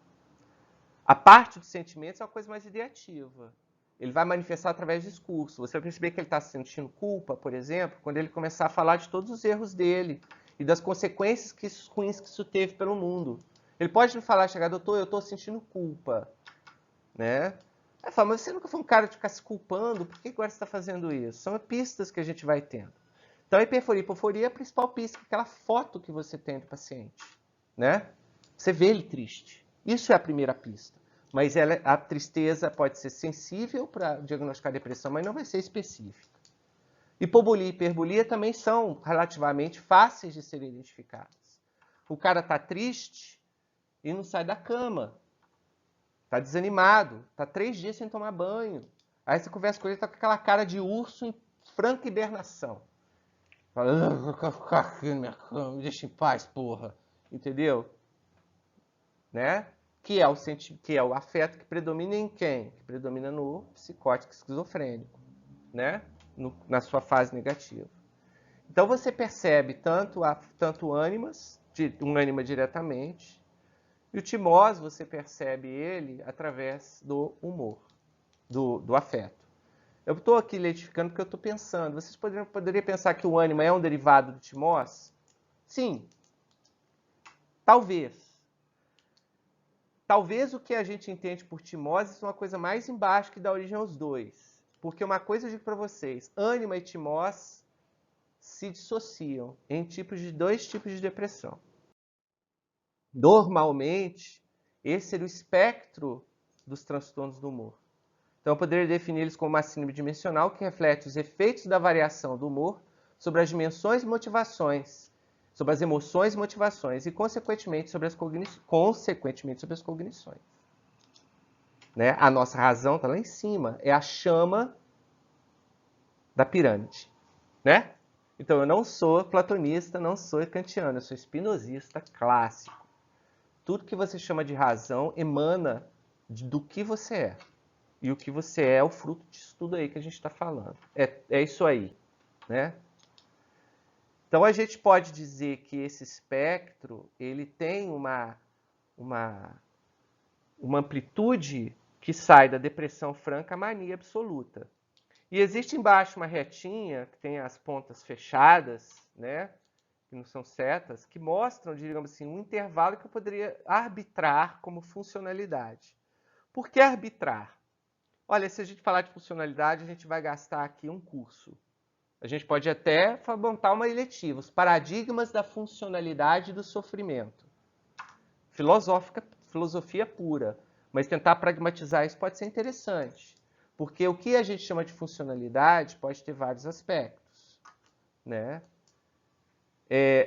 A parte dos sentimentos é uma coisa mais ideativa. Ele vai manifestar através do discurso. Você vai perceber que ele está sentindo culpa, por exemplo, quando ele começar a falar de todos os erros dele. e das consequências ruins que isso teve pelo mundo. Ele pode me falar, chegar, doutor, eu estou sentindo culpa, né? Aí fala, mas você nunca foi um cara de ficar se culpando, por que agora você está fazendo isso? São pistas que a gente vai tendo. Então, a hiperforia e hipoforia é a principal pista, aquela foto que você tem do paciente, né? Você vê ele triste. Isso é a primeira pista. Mas a tristeza pode ser sensível para diagnosticar depressão, mas não vai ser específica. Hipobolia e hiperbolia também são relativamente fáceis de serem identificadas. O cara está triste e não sai da cama. Está desanimado. Está 3 dias sem tomar banho. Aí você conversa com ele, está com aquela cara de urso em franca hibernação. Fala, eu quero ficar aqui na minha cama, me deixa em paz, porra. Entendeu? Né? Que é o afeto que predomina em quem? Que predomina no psicótico esquizofrênico, né? Na sua fase negativa. Então você percebe tanto ânimas, um ânima diretamente, e o timós você percebe ele através do humor, do afeto. Eu estou aqui letificando porque eu estou pensando. Vocês poderiam pensar que o ânima é um derivado do timós? Sim. Talvez. Talvez o que a gente entende por timose é uma coisa mais embaixo que dá origem aos dois. Porque uma coisa eu digo para vocês, ânima e timose se dissociam em 2 tipos de depressão. Normalmente, esse seria o espectro dos transtornos do humor. Então, eu poderia definir eles como uma síndrome dimensional que reflete os efeitos da variação do humor sobre as dimensões e motivações, sobre as emoções e motivações e, consequentemente, sobre as cognições. Né? A nossa razão está lá em cima, é a chama da pirâmide. Né? Então, eu não sou platonista, não sou kantiano, eu sou espinosista clássico. Tudo que você chama de razão emana do que você é. E o que você é o fruto disso tudo aí que a gente está falando. É isso aí. Né? Então, a gente pode dizer que esse espectro ele tem uma amplitude que sai da depressão franca à mania absoluta. E existe embaixo uma retinha, que tem as pontas fechadas, né, que não são setas, que mostram, digamos assim, um intervalo que eu poderia arbitrar como funcionalidade. Por que arbitrar? Olha, se a gente falar de funcionalidade, a gente vai gastar aqui um curso. A gente pode até montar uma eletiva, os paradigmas da funcionalidade e do sofrimento. Filosofia pura, mas tentar pragmatizar isso pode ser interessante, porque o que a gente chama de funcionalidade pode ter vários aspectos. Né?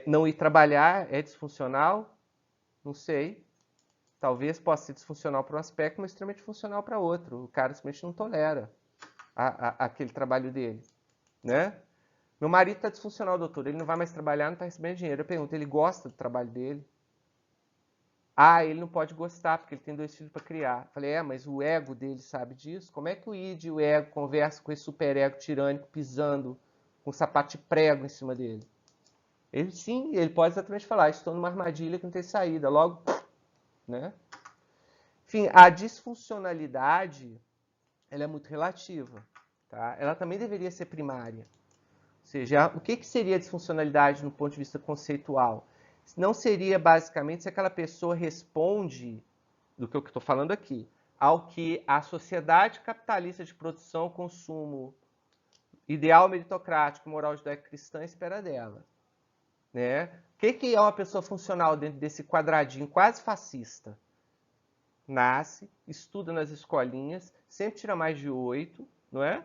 Não ir trabalhar é disfuncional? Não sei. Talvez possa ser disfuncional para um aspecto, mas extremamente funcional para outro. O cara simplesmente não tolera aquele trabalho dele. Né? Meu marido está disfuncional, doutor. Ele não vai mais trabalhar, não está recebendo dinheiro. Eu pergunto, ele gosta do trabalho dele? Ah, ele não pode gostar, porque ele tem 2 filhos para criar. Falei, mas o ego dele sabe disso? Como é que o id e o ego conversam com esse superego tirânico pisando com um sapato de prego em cima dele? Ele pode exatamente falar, estou numa armadilha que não tem saída. Logo, né? Enfim, a disfuncionalidade, ela é muito relativa. Tá? Ela também deveria ser primária. Ou seja, o que seria a disfuncionalidade no ponto de vista conceitual? Não seria basicamente se aquela pessoa responde, do que eu estou falando aqui, ao que a sociedade capitalista de produção, consumo, ideal meritocrático, moral judaico-cristã espera dela. Né? O que é uma pessoa funcional dentro desse quadradinho quase fascista? Nasce, estuda nas escolinhas, sempre tira mais de 8, não é?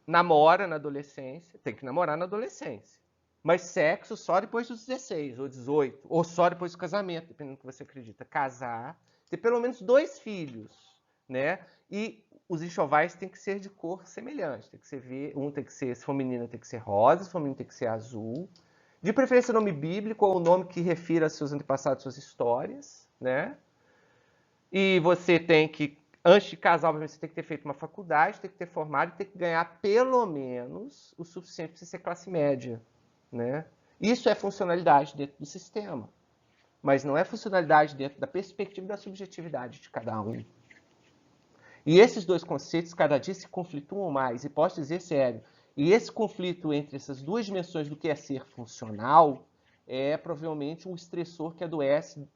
Namora na adolescência, tem que namorar na adolescência. Mas sexo só depois dos 16 ou 18, ou só depois do casamento, dependendo do que você acredita. Casar, ter pelo menos 2 filhos, né? E os enxovais têm que ser de cor semelhante. Tem que ser, tem que ser, se for menina, tem que ser rosa, se for menino, tem que ser azul. De preferência, nome bíblico ou nome que refira a seus antepassados, suas histórias, né? E você tem que, antes de casar, obviamente, você tem que ter feito uma faculdade, tem que ter formado e tem que ganhar pelo menos o suficiente para você ser classe média. Né? Isso é funcionalidade dentro do sistema, mas não é funcionalidade dentro da perspectiva da subjetividade de cada um. E esses 2 conceitos cada dia se conflituam mais, e posso dizer sério, E esse conflito entre essas duas dimensões do que é ser funcional é provavelmente um estressor que adoece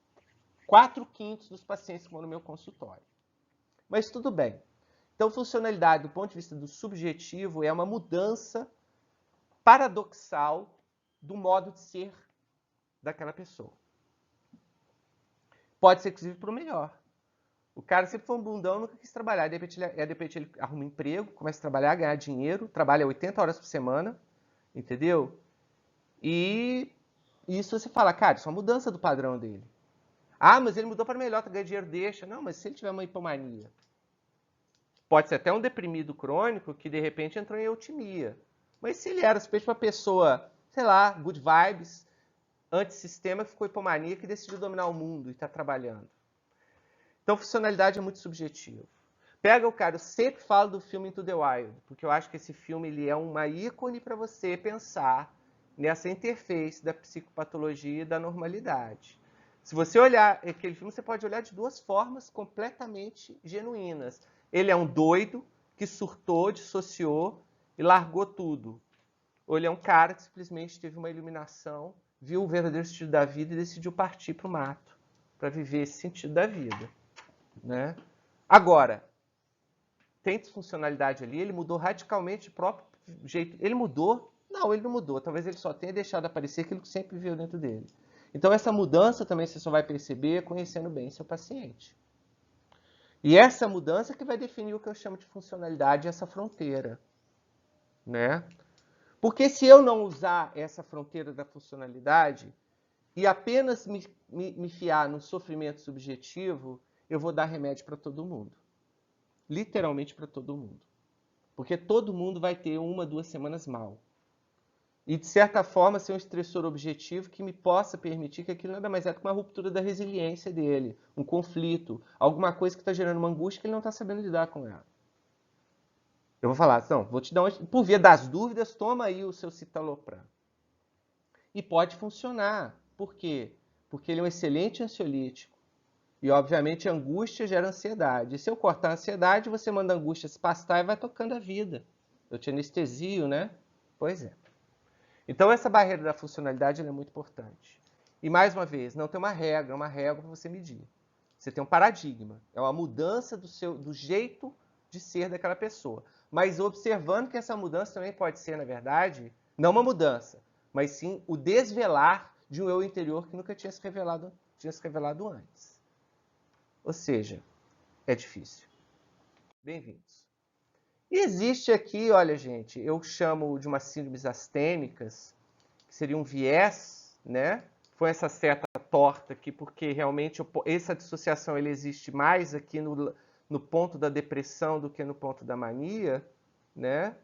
4/5 dos pacientes que vão no meu consultório. Mas tudo bem. Então, funcionalidade, do ponto de vista do subjetivo, é uma mudança paradoxal do modo de ser daquela pessoa. Pode ser, inclusive, para o melhor. O cara sempre foi um bundão, nunca quis trabalhar. De repente ele arruma um emprego, começa a trabalhar, ganhar dinheiro, trabalha 80 horas por semana, entendeu? E isso você fala, cara, isso é uma mudança do padrão dele. Ah, mas ele mudou para melhor, tá ganhando dinheiro, deixa. Não, mas se ele tiver uma hipomania, pode ser até um deprimido crônico que de repente entrou em eutimia. Mas se ele era simplesmente uma pessoa, sei lá, good vibes, antissistema, que ficou hipomaníaca e decidiu dominar o mundo e está trabalhando. Então, funcionalidade é muito subjetivo. Pega o cara, eu sempre falo do filme Into the Wild, porque eu acho que esse filme ele é uma ícone para você pensar nessa interface da psicopatologia e da normalidade. Se você olhar aquele filme, você pode olhar de duas formas completamente genuínas. Ele é um doido que surtou, dissociou e largou tudo. Ou ele é um cara que simplesmente teve uma iluminação, viu o verdadeiro sentido da vida e decidiu partir para o mato para viver esse sentido da vida. Né? Agora, tem disfuncionalidade ali, ele mudou radicalmente o próprio jeito. Ele mudou? Não, ele não mudou. Talvez ele só tenha deixado aparecer aquilo que sempre viu dentro dele. Então, essa mudança também você só vai perceber conhecendo bem seu paciente. E essa mudança que vai definir o que eu chamo de funcionalidade, essa fronteira. Né? Porque se eu não usar essa fronteira da funcionalidade e apenas me fiar no sofrimento subjetivo, eu vou dar remédio para todo mundo. Literalmente para todo mundo. Porque todo mundo vai ter 1, 2 semanas mal. E, de certa forma, ser um estressor objetivo que me possa permitir que aquilo nada mais é que uma ruptura da resiliência dele, um conflito, alguma coisa que está gerando uma angústia que ele não está sabendo lidar com ela. Eu vou falar, não, vou te dar uma... Por via das dúvidas, toma aí o seu citalopram. E pode funcionar. Por quê? Porque ele é um excelente ansiolítico. E, obviamente, a angústia gera ansiedade. E se eu cortar a ansiedade, você manda a angústia se pastar e vai tocando a vida. Eu te anestesio, né? Pois é. Então, essa barreira da funcionalidade é muito importante. E, mais uma vez, não tem uma régua para você medir. Você tem um paradigma. É uma mudança do jeito de ser daquela pessoa. Mas observando que essa mudança também pode ser, na verdade, não uma mudança, mas sim o desvelar de um eu interior que nunca tinha se revelado antes. Ou seja, é difícil. Bem-vindos. E existe aqui, olha, gente, eu chamo de umas síndromes astênicas, que seria um viés, né? Foi essa seta torta aqui, porque realmente essa dissociação ele existe mais aqui no ponto da depressão do que no ponto da mania, né?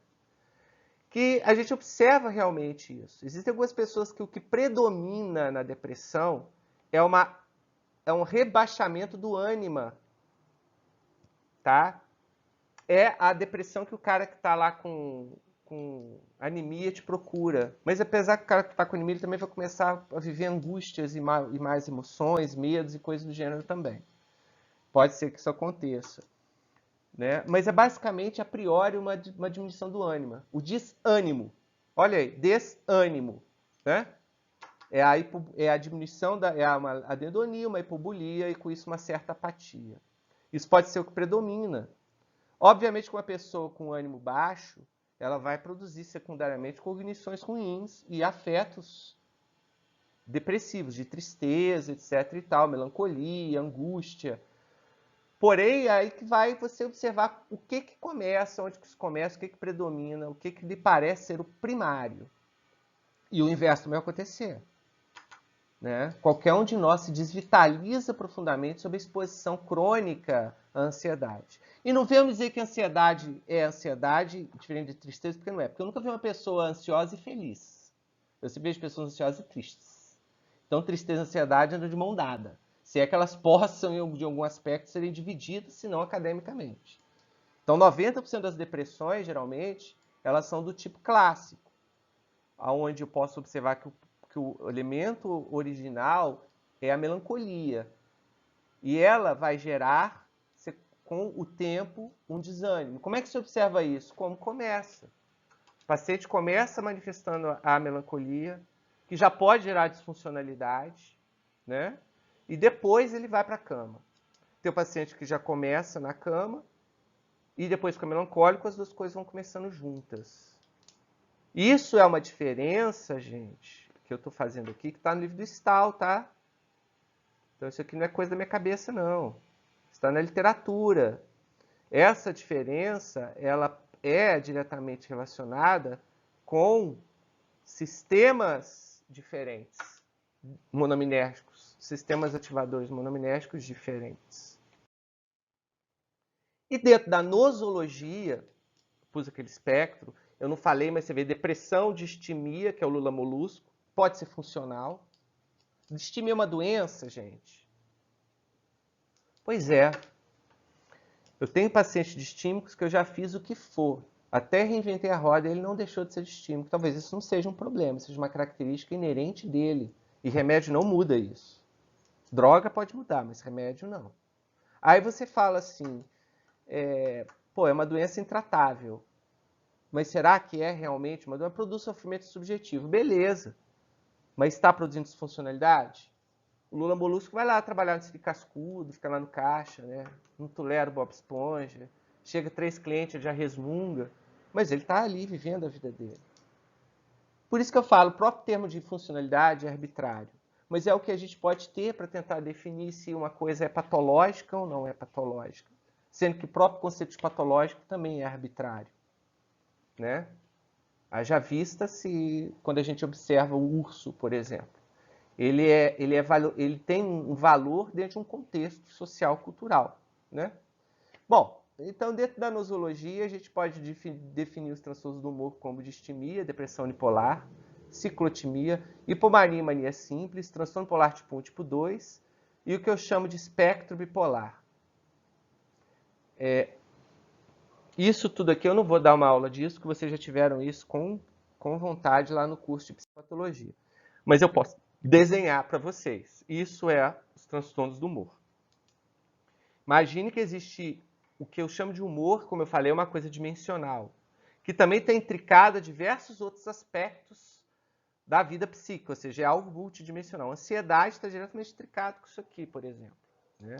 Que a gente observa realmente isso. Existem algumas pessoas que o que predomina na depressão é um rebaixamento do ânima, tá? É a depressão que o cara que está lá com anemia te procura. Mas apesar que o cara que está com anemia, ele também vai começar a viver angústias e mais emoções, medos e coisas do gênero também. Pode ser que isso aconteça. Né? Mas é basicamente, a priori, uma diminuição do ânima. O desânimo. Olha aí, desânimo. Né? É a diminuição, uma anedonia, uma hipobulia e com isso uma certa apatia. Isso pode ser o que predomina. Obviamente, com uma pessoa com ânimo baixo, ela vai produzir secundariamente cognições ruins e afetos depressivos, de tristeza, etc. e tal, melancolia, angústia. Porém, aí que vai você observar o que começa, onde que isso começa, o que predomina, o que lhe parece ser o primário. E o inverso vai acontecer. Né? Qualquer um de nós se desvitaliza profundamente sob a exposição crônica à ansiedade. E não vamos dizer que ansiedade é ansiedade, diferente de tristeza, porque não é. Porque eu nunca vi uma pessoa ansiosa e feliz. Eu sempre vejo pessoas ansiosas e tristes. Então, tristeza e ansiedade andam de mão dada. Se é que elas possam, de algum aspecto, serem divididas, se não academicamente. Então, 90% das depressões, geralmente, elas são do tipo clássico, onde eu posso observar que o elemento original é a melancolia. E ela vai gerar, com o tempo, um desânimo. Como é que se observa isso? Como começa. O paciente começa manifestando a melancolia, que já pode gerar disfuncionalidade, né? E depois ele vai para a cama. Tem o paciente que já começa na cama e depois fica melancólico, as duas coisas vão começando juntas. Isso é uma diferença, gente, que eu estou fazendo aqui, que está no livro do Stahl, tá? Então isso aqui não é coisa da minha cabeça, não. Está na literatura. Essa diferença, ela é diretamente relacionada com sistemas diferentes, monominérgicos, sistemas ativadores monominérgicos diferentes. E dentro da nosologia, pus aquele espectro, eu não falei, mas você vê depressão, distimia, que é o lula molusco, pode ser funcional. Distimia é uma doença, gente? Pois é. Eu tenho pacientes distímicos que eu já fiz o que for. Até reinventei a roda e ele não deixou de ser distímico. Talvez isso não seja um problema, seja uma característica inerente dele. E remédio não muda isso. Droga pode mudar, mas remédio não. Aí você fala assim, é uma doença intratável. Mas será que é realmente uma doença? Produz sofrimento subjetivo. Beleza. Mas está produzindo disfuncionalidade? O lula molusco vai lá trabalhar nesse cascudo, fica lá no caixa, né? Não tolera o Bob Esponja. Chega 3 clientes, já resmunga. Mas ele está ali vivendo a vida dele. Por isso que eu falo, o próprio termo de funcionalidade é arbitrário. Mas é o que a gente pode ter para tentar definir se uma coisa é patológica ou não é patológica. Sendo que o próprio conceito de patológico também é arbitrário, né? Haja vista se, quando a gente observa o urso, por exemplo, ele tem um valor dentro de um contexto social, cultural, né? Bom, então dentro da nosologia a gente pode definir os transtornos do humor como distimia, depressão unipolar, ciclotimia, hipomania e mania simples, transtorno polar tipo 1 e tipo 2, e o que eu chamo de espectro bipolar. Isso tudo aqui eu não vou dar uma aula disso, que vocês já tiveram isso com vontade lá no curso de psicopatologia. Mas eu posso desenhar para vocês. Isso é os transtornos do humor. Imagine que existe o que eu chamo de humor, como eu falei, é uma coisa dimensional, que também está intricada a diversos outros aspectos da vida psíquica, ou seja, é algo multidimensional. A ansiedade está diretamente intricada com isso aqui, por exemplo, né?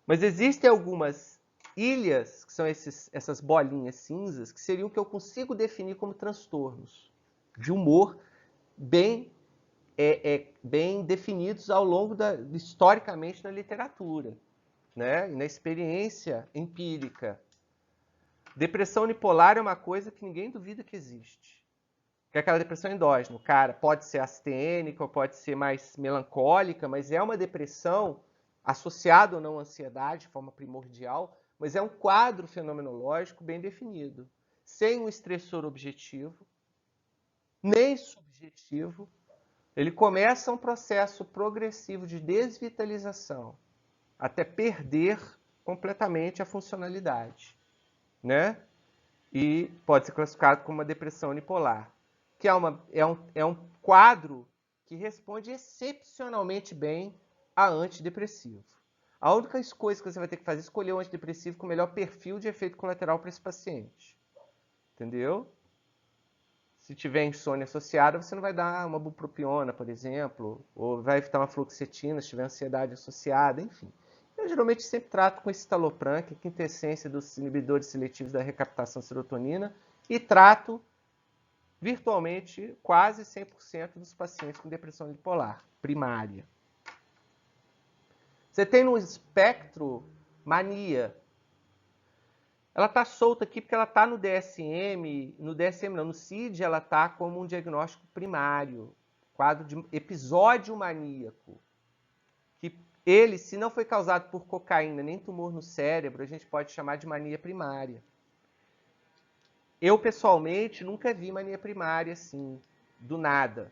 Mas existem algumas ilhas, que são essas bolinhas cinzas, que seriam o que eu consigo definir como transtornos de humor bem definidos ao longo historicamente na literatura, né? E na experiência empírica. Depressão unipolar é uma coisa que ninguém duvida que existe. Que é aquela depressão endógena. Cara, pode ser astênica, ou pode ser mais melancólica, mas é uma depressão associada ou não à ansiedade, de forma primordial, mas é um quadro fenomenológico bem definido, sem um estressor objetivo, nem subjetivo. Ele começa um processo progressivo de desvitalização, até perder completamente a funcionalidade, né? E pode ser classificado como uma depressão unipolar, que é um quadro que responde excepcionalmente bem a antidepressivo. A única coisa que você vai ter que fazer é escolher um antidepressivo com o melhor perfil de efeito colateral para esse paciente. Entendeu? Se tiver insônia associada, você não vai dar uma bupropiona, por exemplo, ou vai evitar uma fluoxetina se tiver ansiedade associada, enfim. Eu geralmente sempre trato com escitalopram, que é a quintessência dos inibidores seletivos da recaptação de serotonina, e trato virtualmente quase 100% dos pacientes com depressão unipolar primária. Você tem no espectro mania. Ela está solta aqui porque ela está no DSM, no CID ela está como um diagnóstico primário, quadro de episódio maníaco, que ele, se não foi causado por cocaína nem tumor no cérebro, a gente pode chamar de mania primária. Eu, pessoalmente, nunca vi mania primária assim, do nada,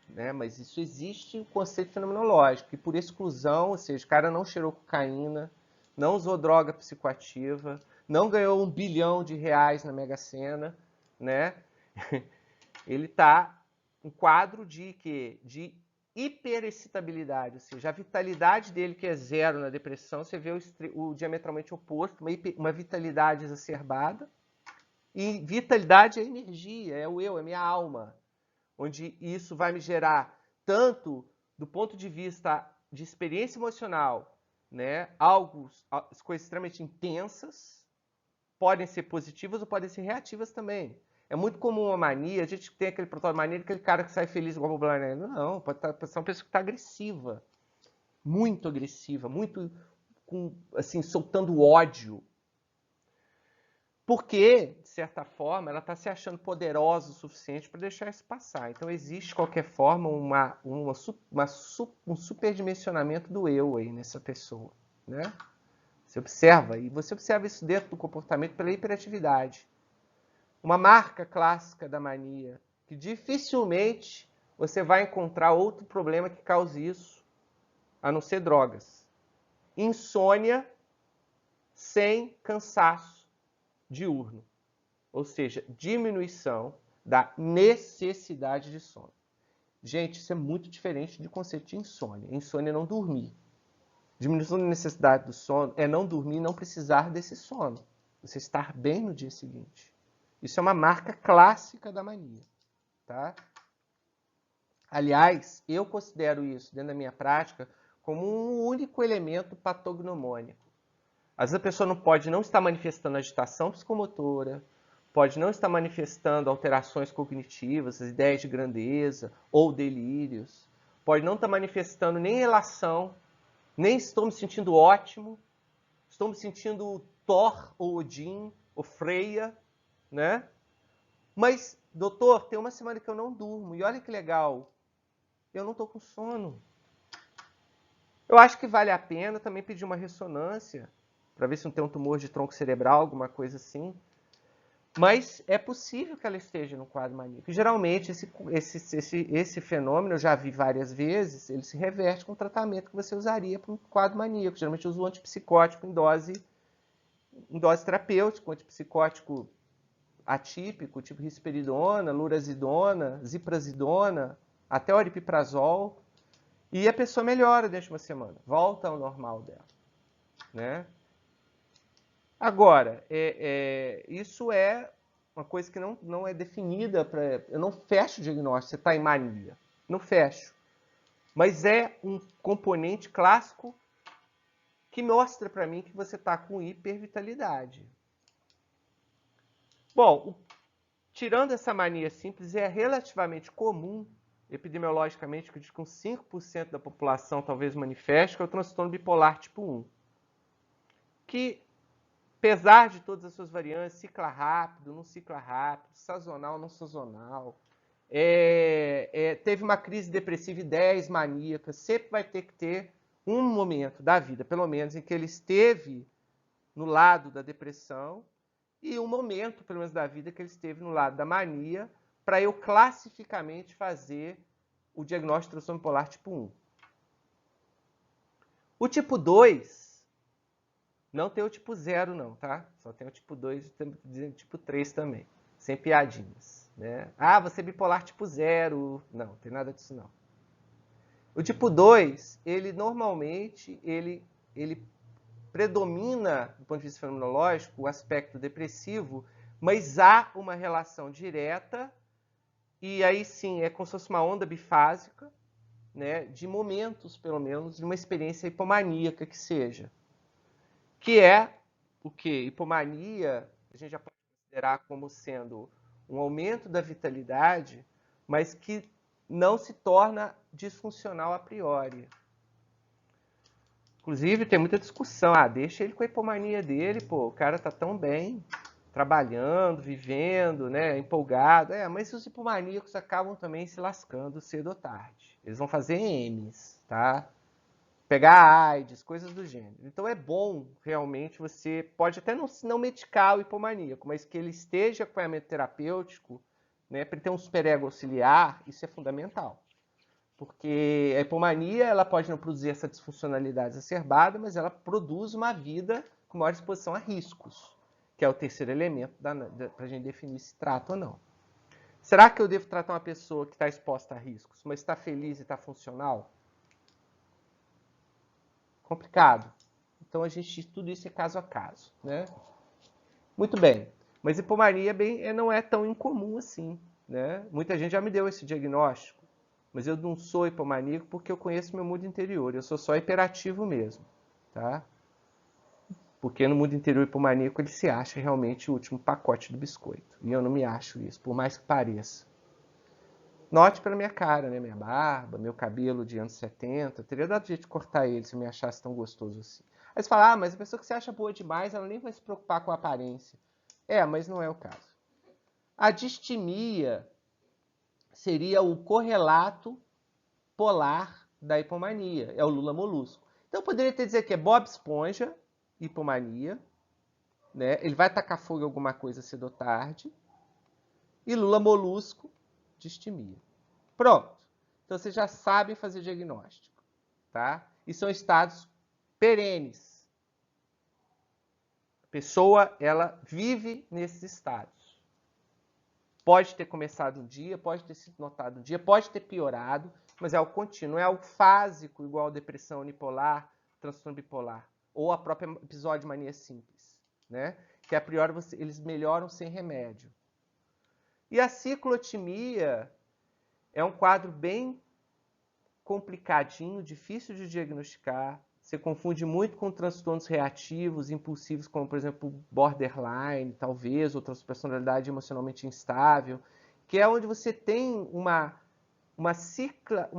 né? Mas isso existe o conceito fenomenológico, e por exclusão, ou seja, o cara não cheirou cocaína, não usou droga psicoativa, não ganhou R$1 bilhão na Mega Sena, né? Ele está um quadro de hiperexcitabilidade, ou seja, a vitalidade dele, que é zero na depressão, você vê o diametralmente oposto, uma vitalidade exacerbada, E vitalidade é energia, é o eu, é minha alma. Onde isso vai me gerar tanto do ponto de vista de experiência emocional, né? Coisas extremamente intensas, podem ser positivas ou podem ser reativas também. É muito comum uma mania, a gente tem aquele protótipo mania, aquele cara que sai feliz igual o Blane. Não, pode ser uma pessoa que está agressiva, muito, assim, soltando ódio. Porque, de certa forma, ela está se achando poderosa o suficiente para deixar isso passar. Então, existe, de qualquer forma, um superdimensionamento do eu aí nessa pessoa, né? Você observa, e você observa isso dentro do comportamento pela hiperatividade. Uma marca clássica da mania, que dificilmente você vai encontrar outro problema que cause isso, a não ser drogas. Insônia sem cansaço diurno. Ou seja, diminuição da necessidade de sono. Gente, isso é muito diferente de conceito de insônia. Insônia é não dormir. Diminuição da necessidade do sono é não dormir e não precisar desse sono. Você estar bem no dia seguinte. Isso é uma marca clássica da mania. Tá? Aliás, eu considero isso, dentro da minha prática, como um único elemento patognomônico. Às vezes a pessoa não pode não estar manifestando agitação psicomotora, pode não estar manifestando alterações cognitivas, as ideias de grandeza ou delírios, pode não estar manifestando nem relação, nem estou me sentindo ótimo, estou me sentindo Thor ou Odin ou Freya, né? Mas, doutor, tem uma semana que eu não durmo e olha que legal, eu não estou com sono. Eu acho que vale a pena também pedir uma ressonância para ver se não tem um tumor de tronco cerebral, alguma coisa assim. Mas é possível que ela esteja no quadro maníaco. Geralmente, esse fenômeno, eu já vi várias vezes, ele se reverte com o tratamento que você usaria para um quadro maníaco. Geralmente, eu uso um antipsicótico em dose terapêutica, um antipsicótico atípico, tipo risperidona, lurazidona, ziprasidona, até aripiprazol. E a pessoa melhora dentro de uma semana, volta ao normal dela, né? Agora, isso é uma coisa que não é definida. Eu não fecho o diagnóstico, você está em mania. Não fecho. Mas é um componente clássico que mostra para mim que você está com hipervitalidade. Bom, tirando essa mania simples, é relativamente comum, epidemiologicamente, que com 5% da população talvez manifeste, que é o transtorno bipolar tipo 1. Que apesar de todas as suas variantes, cicla rápido, não cicla rápido, sazonal, não sazonal, teve uma crise depressiva e 10 maníacas, sempre vai ter que ter um momento da vida, pelo menos, em que ele esteve no lado da depressão e um momento, pelo menos, da vida que ele esteve no lado da mania, para eu classificamente fazer o diagnóstico de transtorno bipolar tipo 1. O tipo 2 não tem o tipo 0 não, tá? Só tem o tipo 2 e o tipo 3 também. Sem piadinhas, né? Ah, você é bipolar tipo 0. Não, tem nada disso não. O tipo 2, ele normalmente, ele predomina, do ponto de vista fenomenológico, o aspecto depressivo, mas há uma relação direta, e aí sim, é como se fosse uma onda bifásica, né? De momentos, pelo menos, de uma experiência hipomaníaca que seja. Que é o que? Hipomania, a gente já pode considerar como sendo um aumento da vitalidade, mas que não se torna disfuncional a priori. Inclusive, tem muita discussão. Ah, deixa ele com a hipomania dele, pô, o cara tá tão bem, trabalhando, vivendo, né, empolgado. Mas os hipomaníacos acabam também se lascando cedo ou tarde. Eles vão fazer M's, tá? Pegar AIDS, coisas do gênero. Então é bom, realmente, você pode até não medicar o hipomaníaco, mas que ele esteja em acompanhamento terapêutico, né, para ele ter um superego auxiliar, isso é fundamental. Porque a hipomania, ela pode não produzir essa disfuncionalidade exacerbada, mas ela produz uma vida com maior exposição a riscos, que é o terceiro elemento para a gente definir se trata ou não. Será que eu devo tratar uma pessoa que está exposta a riscos, mas está feliz e está funcional? Complicado. Então, tudo isso é caso a caso, né? Muito bem. Mas hipomania não é tão incomum assim, né? Muita gente já me deu esse diagnóstico, mas eu não sou hipomaníaco porque eu conheço meu mundo interior, eu sou só hiperativo mesmo, tá? Porque no mundo interior hipomaníaco ele se acha realmente o último pacote do biscoito. E eu não me acho isso, por mais que pareça. Note pela minha cara, né? Minha barba, meu cabelo de anos 70. Eu teria dado jeito de cortar ele se eu me achasse tão gostoso assim. Aí você fala, mas a pessoa que se acha boa demais, ela nem vai se preocupar com a aparência. Mas não é o caso. A distimia seria o correlato polar da hipomania. É o Lula molusco. Então eu poderia ter dizer que é Bob Esponja, hipomania, né? Ele vai tacar fogo em alguma coisa cedo ou tarde. E Lula molusco, distimia. Pronto. Então vocês já sabem fazer diagnóstico, tá? E são estados perenes. A pessoa, ela vive nesses estados. Pode ter começado um dia, pode ter sido notado um dia, pode ter piorado, mas é algo contínuo, é algo fásico, igual depressão unipolar, transtorno bipolar, ou a própria episódio de mania simples, né? Que a priori eles melhoram sem remédio. E a ciclotimia é um quadro bem complicadinho, difícil de diagnosticar. Você confunde muito com transtornos reativos, impulsivos, como, por exemplo, borderline, talvez, ou personalidade emocionalmente instável, que é onde você tem uma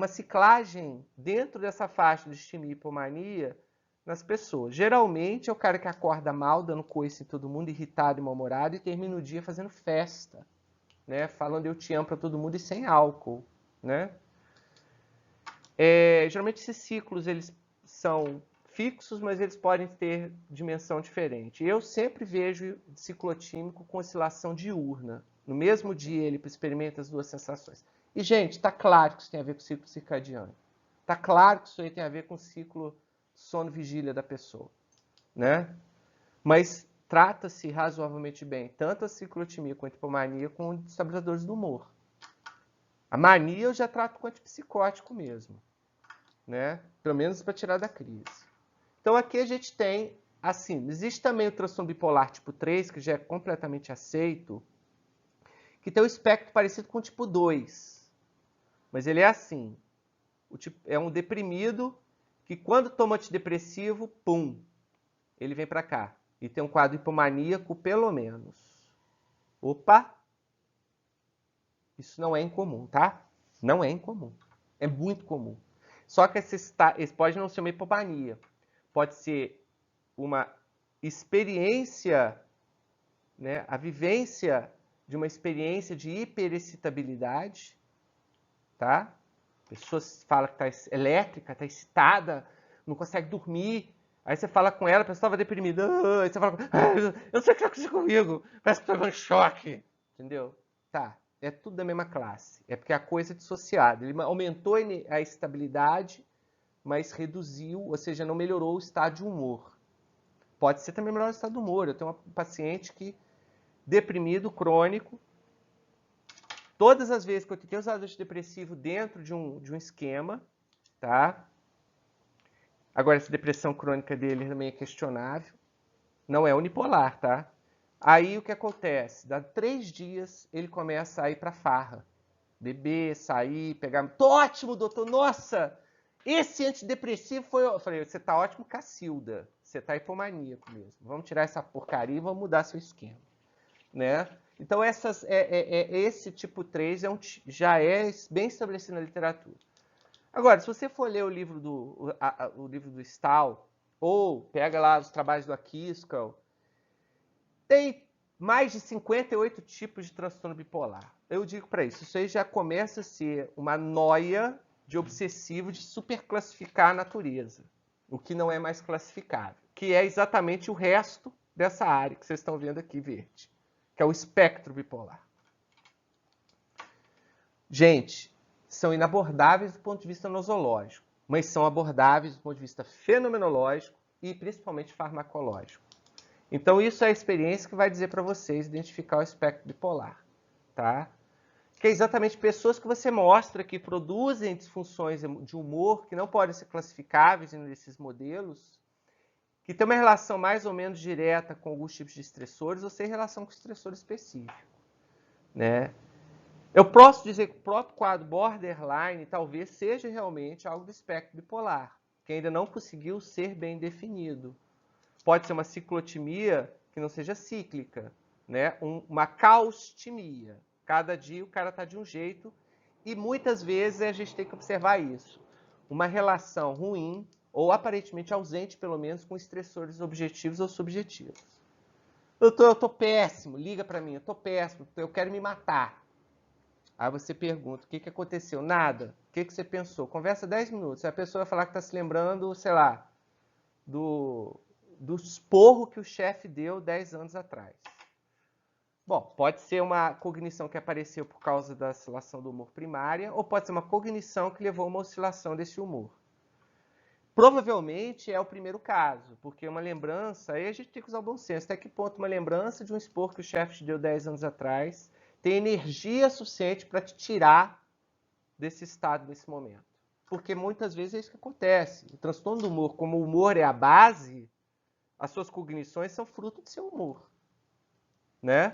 ciclagem dentro dessa faixa de distimia e hipomania nas pessoas. Geralmente é o cara que acorda mal, dando coice em todo mundo, irritado e mal-humorado, e termina o dia fazendo festa, né? Falando eu te amo para todo mundo e sem álcool, né? Geralmente esses ciclos eles são fixos, mas eles podem ter dimensão diferente. Eu sempre vejo ciclotímico com oscilação diurna. No mesmo dia ele experimenta as duas sensações. E, gente, está claro que isso tem a ver com o ciclo circadiano. Está claro que isso aí tem a ver com o ciclo sono-vigília da pessoa, né? Mas trata-se razoavelmente bem, tanto a ciclotimia quanto a hipomania, com estabilizadores do humor. A mania eu já trato com antipsicótico mesmo, né? Pelo menos para tirar da crise. Então aqui a gente tem, assim, existe também o transtorno bipolar tipo 3, que já é completamente aceito, que tem um espectro parecido com o tipo 2. Mas ele é assim, é um deprimido que quando toma antidepressivo, pum, ele vem para cá. E tem um quadro hipomaníaco pelo menos. Opa! Isso não é incomum, tá? Não é incomum. É muito comum. Só que esse pode não ser uma hipomania. Pode ser uma experiência, né? A vivência de uma experiência de hiperexcitabilidade, tá? A pessoa fala que está elétrica, está excitada, não consegue dormir. Aí você fala com ela, a pessoa estava deprimida. Aí você fala, eu não sei o que está acontecendo comigo. Parece que estou em choque. Entendeu? Tá. É tudo da mesma classe. É porque a coisa é dissociada. Ele aumentou a estabilidade, mas reduziu, ou seja, não melhorou o estado de humor. Pode ser também melhorar o estado do humor. Eu tenho uma paciente que, deprimido, crônico, todas as vezes que eu tentei usar antidepressivo dentro de um esquema, tá? Agora, essa depressão crônica dele também é questionável. Não é unipolar, tá? Aí o que acontece? Dá 3 dias, ele começa a ir pra farra. Beber, sair, pegar... Tô ótimo, doutor! Nossa! Esse antidepressivo foi... Eu falei, você tá ótimo, Cacilda. Você tá hipomaníaco mesmo. Vamos tirar essa porcaria e vamos mudar seu esquema. Né? Então, esse tipo 3 já é bem estabelecido na literatura. Agora, se você for ler o livro do Stahl, ou pega lá os trabalhos do Akiskel, tem mais de 58 tipos de transtorno bipolar. Eu digo para isso aí já começa a ser uma noia de obsessivo de superclassificar a natureza, o que não é mais classificável, que é exatamente o resto dessa área que vocês estão vendo aqui verde, que é o espectro bipolar. Gente, são inabordáveis do ponto de vista nosológico, mas são abordáveis do ponto de vista fenomenológico e principalmente farmacológico. Então isso é a experiência que vai dizer para vocês identificar o espectro bipolar, tá? Que é exatamente pessoas que você mostra que produzem disfunções de humor que não podem ser classificáveis nesses modelos que tem uma relação mais ou menos direta com alguns tipos de estressores ou sem relação com estressor específico, né? Eu posso dizer que o próprio quadro borderline talvez seja realmente algo do espectro bipolar, que ainda não conseguiu ser bem definido. Pode ser uma ciclotimia que não seja cíclica, né? Uma caustimia. Cada dia o cara está de um jeito e muitas vezes a gente tem que observar isso. Uma relação ruim ou aparentemente ausente, pelo menos, com estressores objetivos ou subjetivos. Doutor, eu tô péssimo, liga para mim, eu tô péssimo, eu quero me matar. Aí você pergunta, o que aconteceu? Nada. O que você pensou? Conversa 10 minutos. Aí a pessoa vai falar que está se lembrando, sei lá, do esporro que o chefe deu 10 anos atrás. Bom, pode ser uma cognição que apareceu por causa da oscilação do humor primária, ou pode ser uma cognição que levou a uma oscilação desse humor. Provavelmente é o primeiro caso, porque uma lembrança, aí a gente tem que usar o bom senso. Até que ponto uma lembrança de um esporro que o chefe te deu 10 anos atrás tem energia suficiente para te tirar desse estado nesse momento? Porque muitas vezes é isso que acontece. O transtorno do humor, como o humor é a base, as suas cognições são fruto do seu humor, né?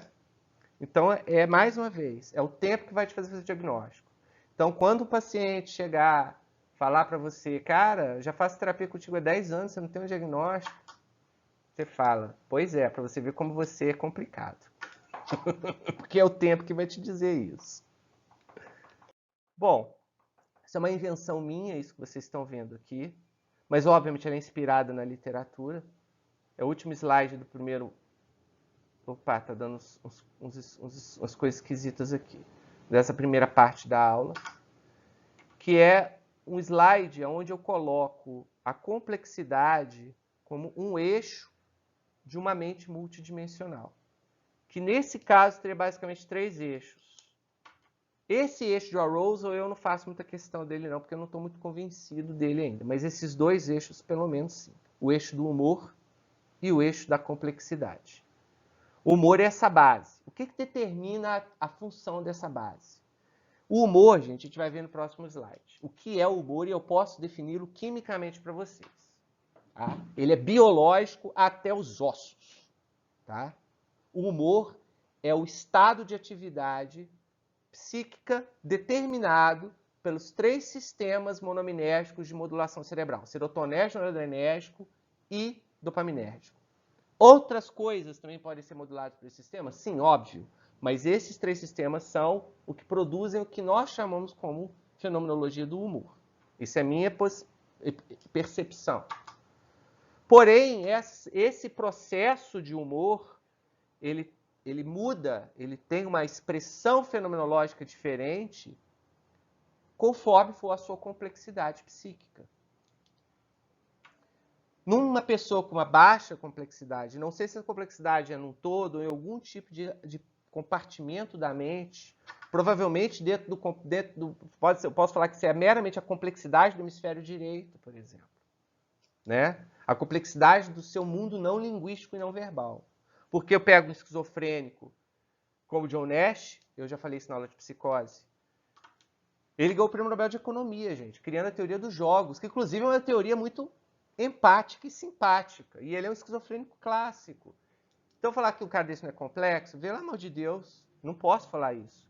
Então, mais uma vez, é o tempo que vai te fazer o diagnóstico. Então, quando o paciente chegar, falar para você, cara, já faço terapia contigo há 10 anos, você não tem um diagnóstico, você fala, pois é, para você ver como você é complicado. Porque é o tempo que vai te dizer isso. Bom, isso é uma invenção minha, isso que vocês estão vendo aqui, mas obviamente ela é inspirada na literatura. É o último slide do primeiro. Opa, tá dando umas coisas esquisitas aqui. Dessa primeira parte da aula. Que é um slide onde eu coloco a complexidade como um eixo de uma mente multidimensional. Que nesse caso teria basicamente 3 eixos. Esse eixo de Arousal eu não faço muita questão dele não, porque eu não estou muito convencido dele ainda. Mas esses 2 eixos, pelo menos sim. O eixo do humor e o eixo da complexidade. O humor é essa base. O que determina a função dessa base? O humor, gente, a gente vai ver no próximo slide. O que é o humor e eu posso defini-lo quimicamente para vocês. Tá? Ele é biológico até os ossos. Tá? O humor é o estado de atividade psíquica determinado pelos 3 sistemas monominérgicos de modulação cerebral. Serotonérgico, noradrenérgico e dopaminérgico. Outras coisas também podem ser moduladas por esse sistema? Sim, óbvio. Mas esses 3 sistemas são o que produzem o que nós chamamos como fenomenologia do humor. Isso é minha percepção. Porém, esse processo de humor, ele muda, ele tem uma expressão fenomenológica diferente conforme for a sua complexidade psíquica. Numa pessoa com uma baixa complexidade, não sei se a complexidade é num todo ou em algum tipo de compartimento da mente, provavelmente dentro do eu posso falar que isso é meramente a complexidade do hemisfério direito, por exemplo. Né? A complexidade do seu mundo não linguístico e não verbal. Porque eu pego um esquizofrênico como John Nash, eu já falei isso na aula de psicose, ele ganhou o Prêmio Nobel de Economia, gente, criando a teoria dos jogos, que inclusive é uma teoria muito empática e simpática. E ele é um esquizofrênico clássico. Então, falar que um cara desse não é complexo, pelo amor de Deus, não posso falar isso.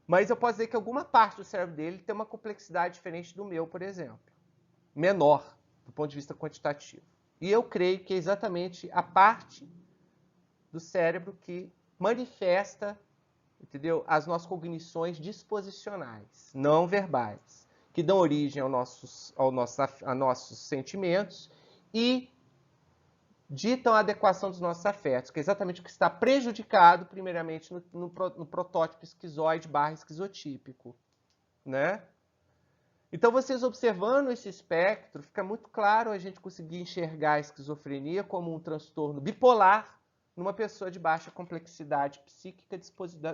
Mas eu posso dizer que alguma parte do cérebro dele tem uma complexidade diferente do meu, por exemplo. Menor, do ponto de vista quantitativo. E eu creio que é exatamente a parte do cérebro que manifesta, entendeu, as nossas cognições disposicionais, não verbais, que dão origem a nossos sentimentos e ditam a adequação dos nossos afetos, que é exatamente o que está prejudicado, primeiramente, no protótipo esquizoide / esquizotípico. Né? Então, vocês observando esse espectro, fica muito claro a gente conseguir enxergar a esquizofrenia como um transtorno bipolar numa pessoa de baixa complexidade psíquica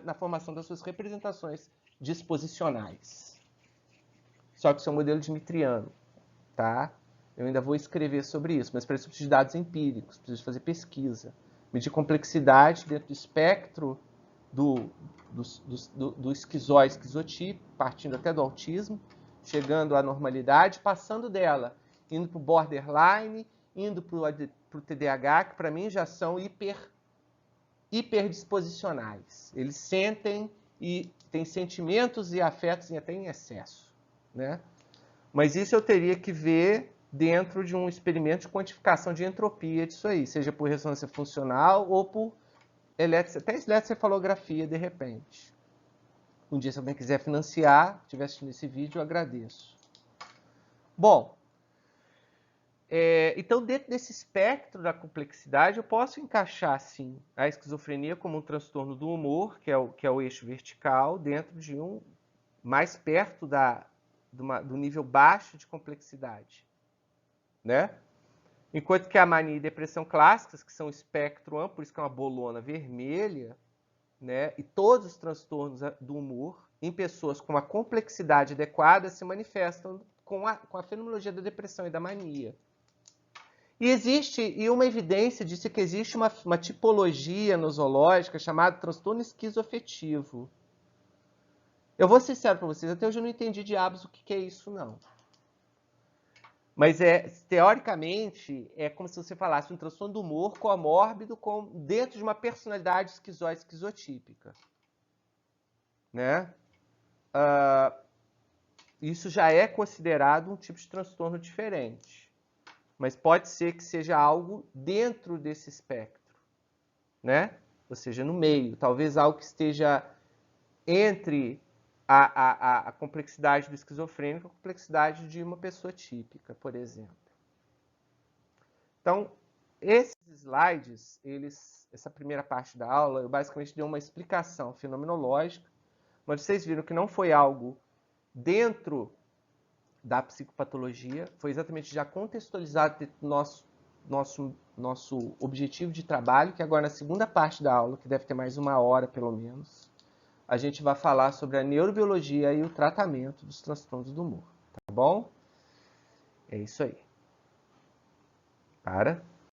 na formação das suas representações disposicionais. Só que isso é um modelo dimitriano, tá? Eu ainda vou escrever sobre isso, mas preciso de dados empíricos, preciso fazer pesquisa. Medir complexidade dentro do espectro do esquizoide, esquizotipo, partindo até do autismo, chegando à normalidade, passando dela, indo para o borderline, indo para para o TDAH, que para mim já são hiperdisposicionais. Eles sentem e têm sentimentos e afetos até em excesso, né? Mas isso eu teria que ver dentro de um experimento de quantificação de entropia disso aí, seja por ressonância funcional ou por até eletrocefalografia, de repente. Um dia, se alguém quiser financiar, estiver assistindo esse vídeo, eu agradeço. Bom, então, dentro desse espectro da complexidade, eu posso encaixar, sim, a esquizofrenia como um transtorno do humor, que é o eixo vertical, dentro de mais perto do nível baixo de complexidade, né? Enquanto que a mania e depressão clássicas, que são espectro amplo, por isso que é uma bolona vermelha, né? E todos os transtornos do humor, em pessoas com uma complexidade adequada, se manifestam com a fenomenologia da depressão e da mania. E uma evidência disso é que existe uma tipologia nosológica chamada transtorno esquizoafetivo. Eu vou ser sincero para vocês, até hoje eu não entendi diabos o que é isso, não. Mas, teoricamente, é como se você falasse um transtorno do humor comórbido dentro de uma personalidade esquizoide esquizotípica. Né? Isso já é considerado um tipo de transtorno diferente. Mas pode ser que seja algo dentro desse espectro, né? Ou seja, no meio. Talvez algo que esteja entre a complexidade do esquizofrênico e a complexidade de uma pessoa típica, por exemplo. Então, esses slides, essa primeira parte da aula, eu basicamente dei uma explicação fenomenológica, mas vocês viram que não foi algo dentro da psicopatologia, foi exatamente já contextualizado dentro do nosso objetivo de trabalho, que agora na segunda parte da aula, que deve ter mais 1 hora pelo menos, a gente vai falar sobre a neurobiologia e o tratamento dos transtornos do humor, tá bom? É isso aí. Para.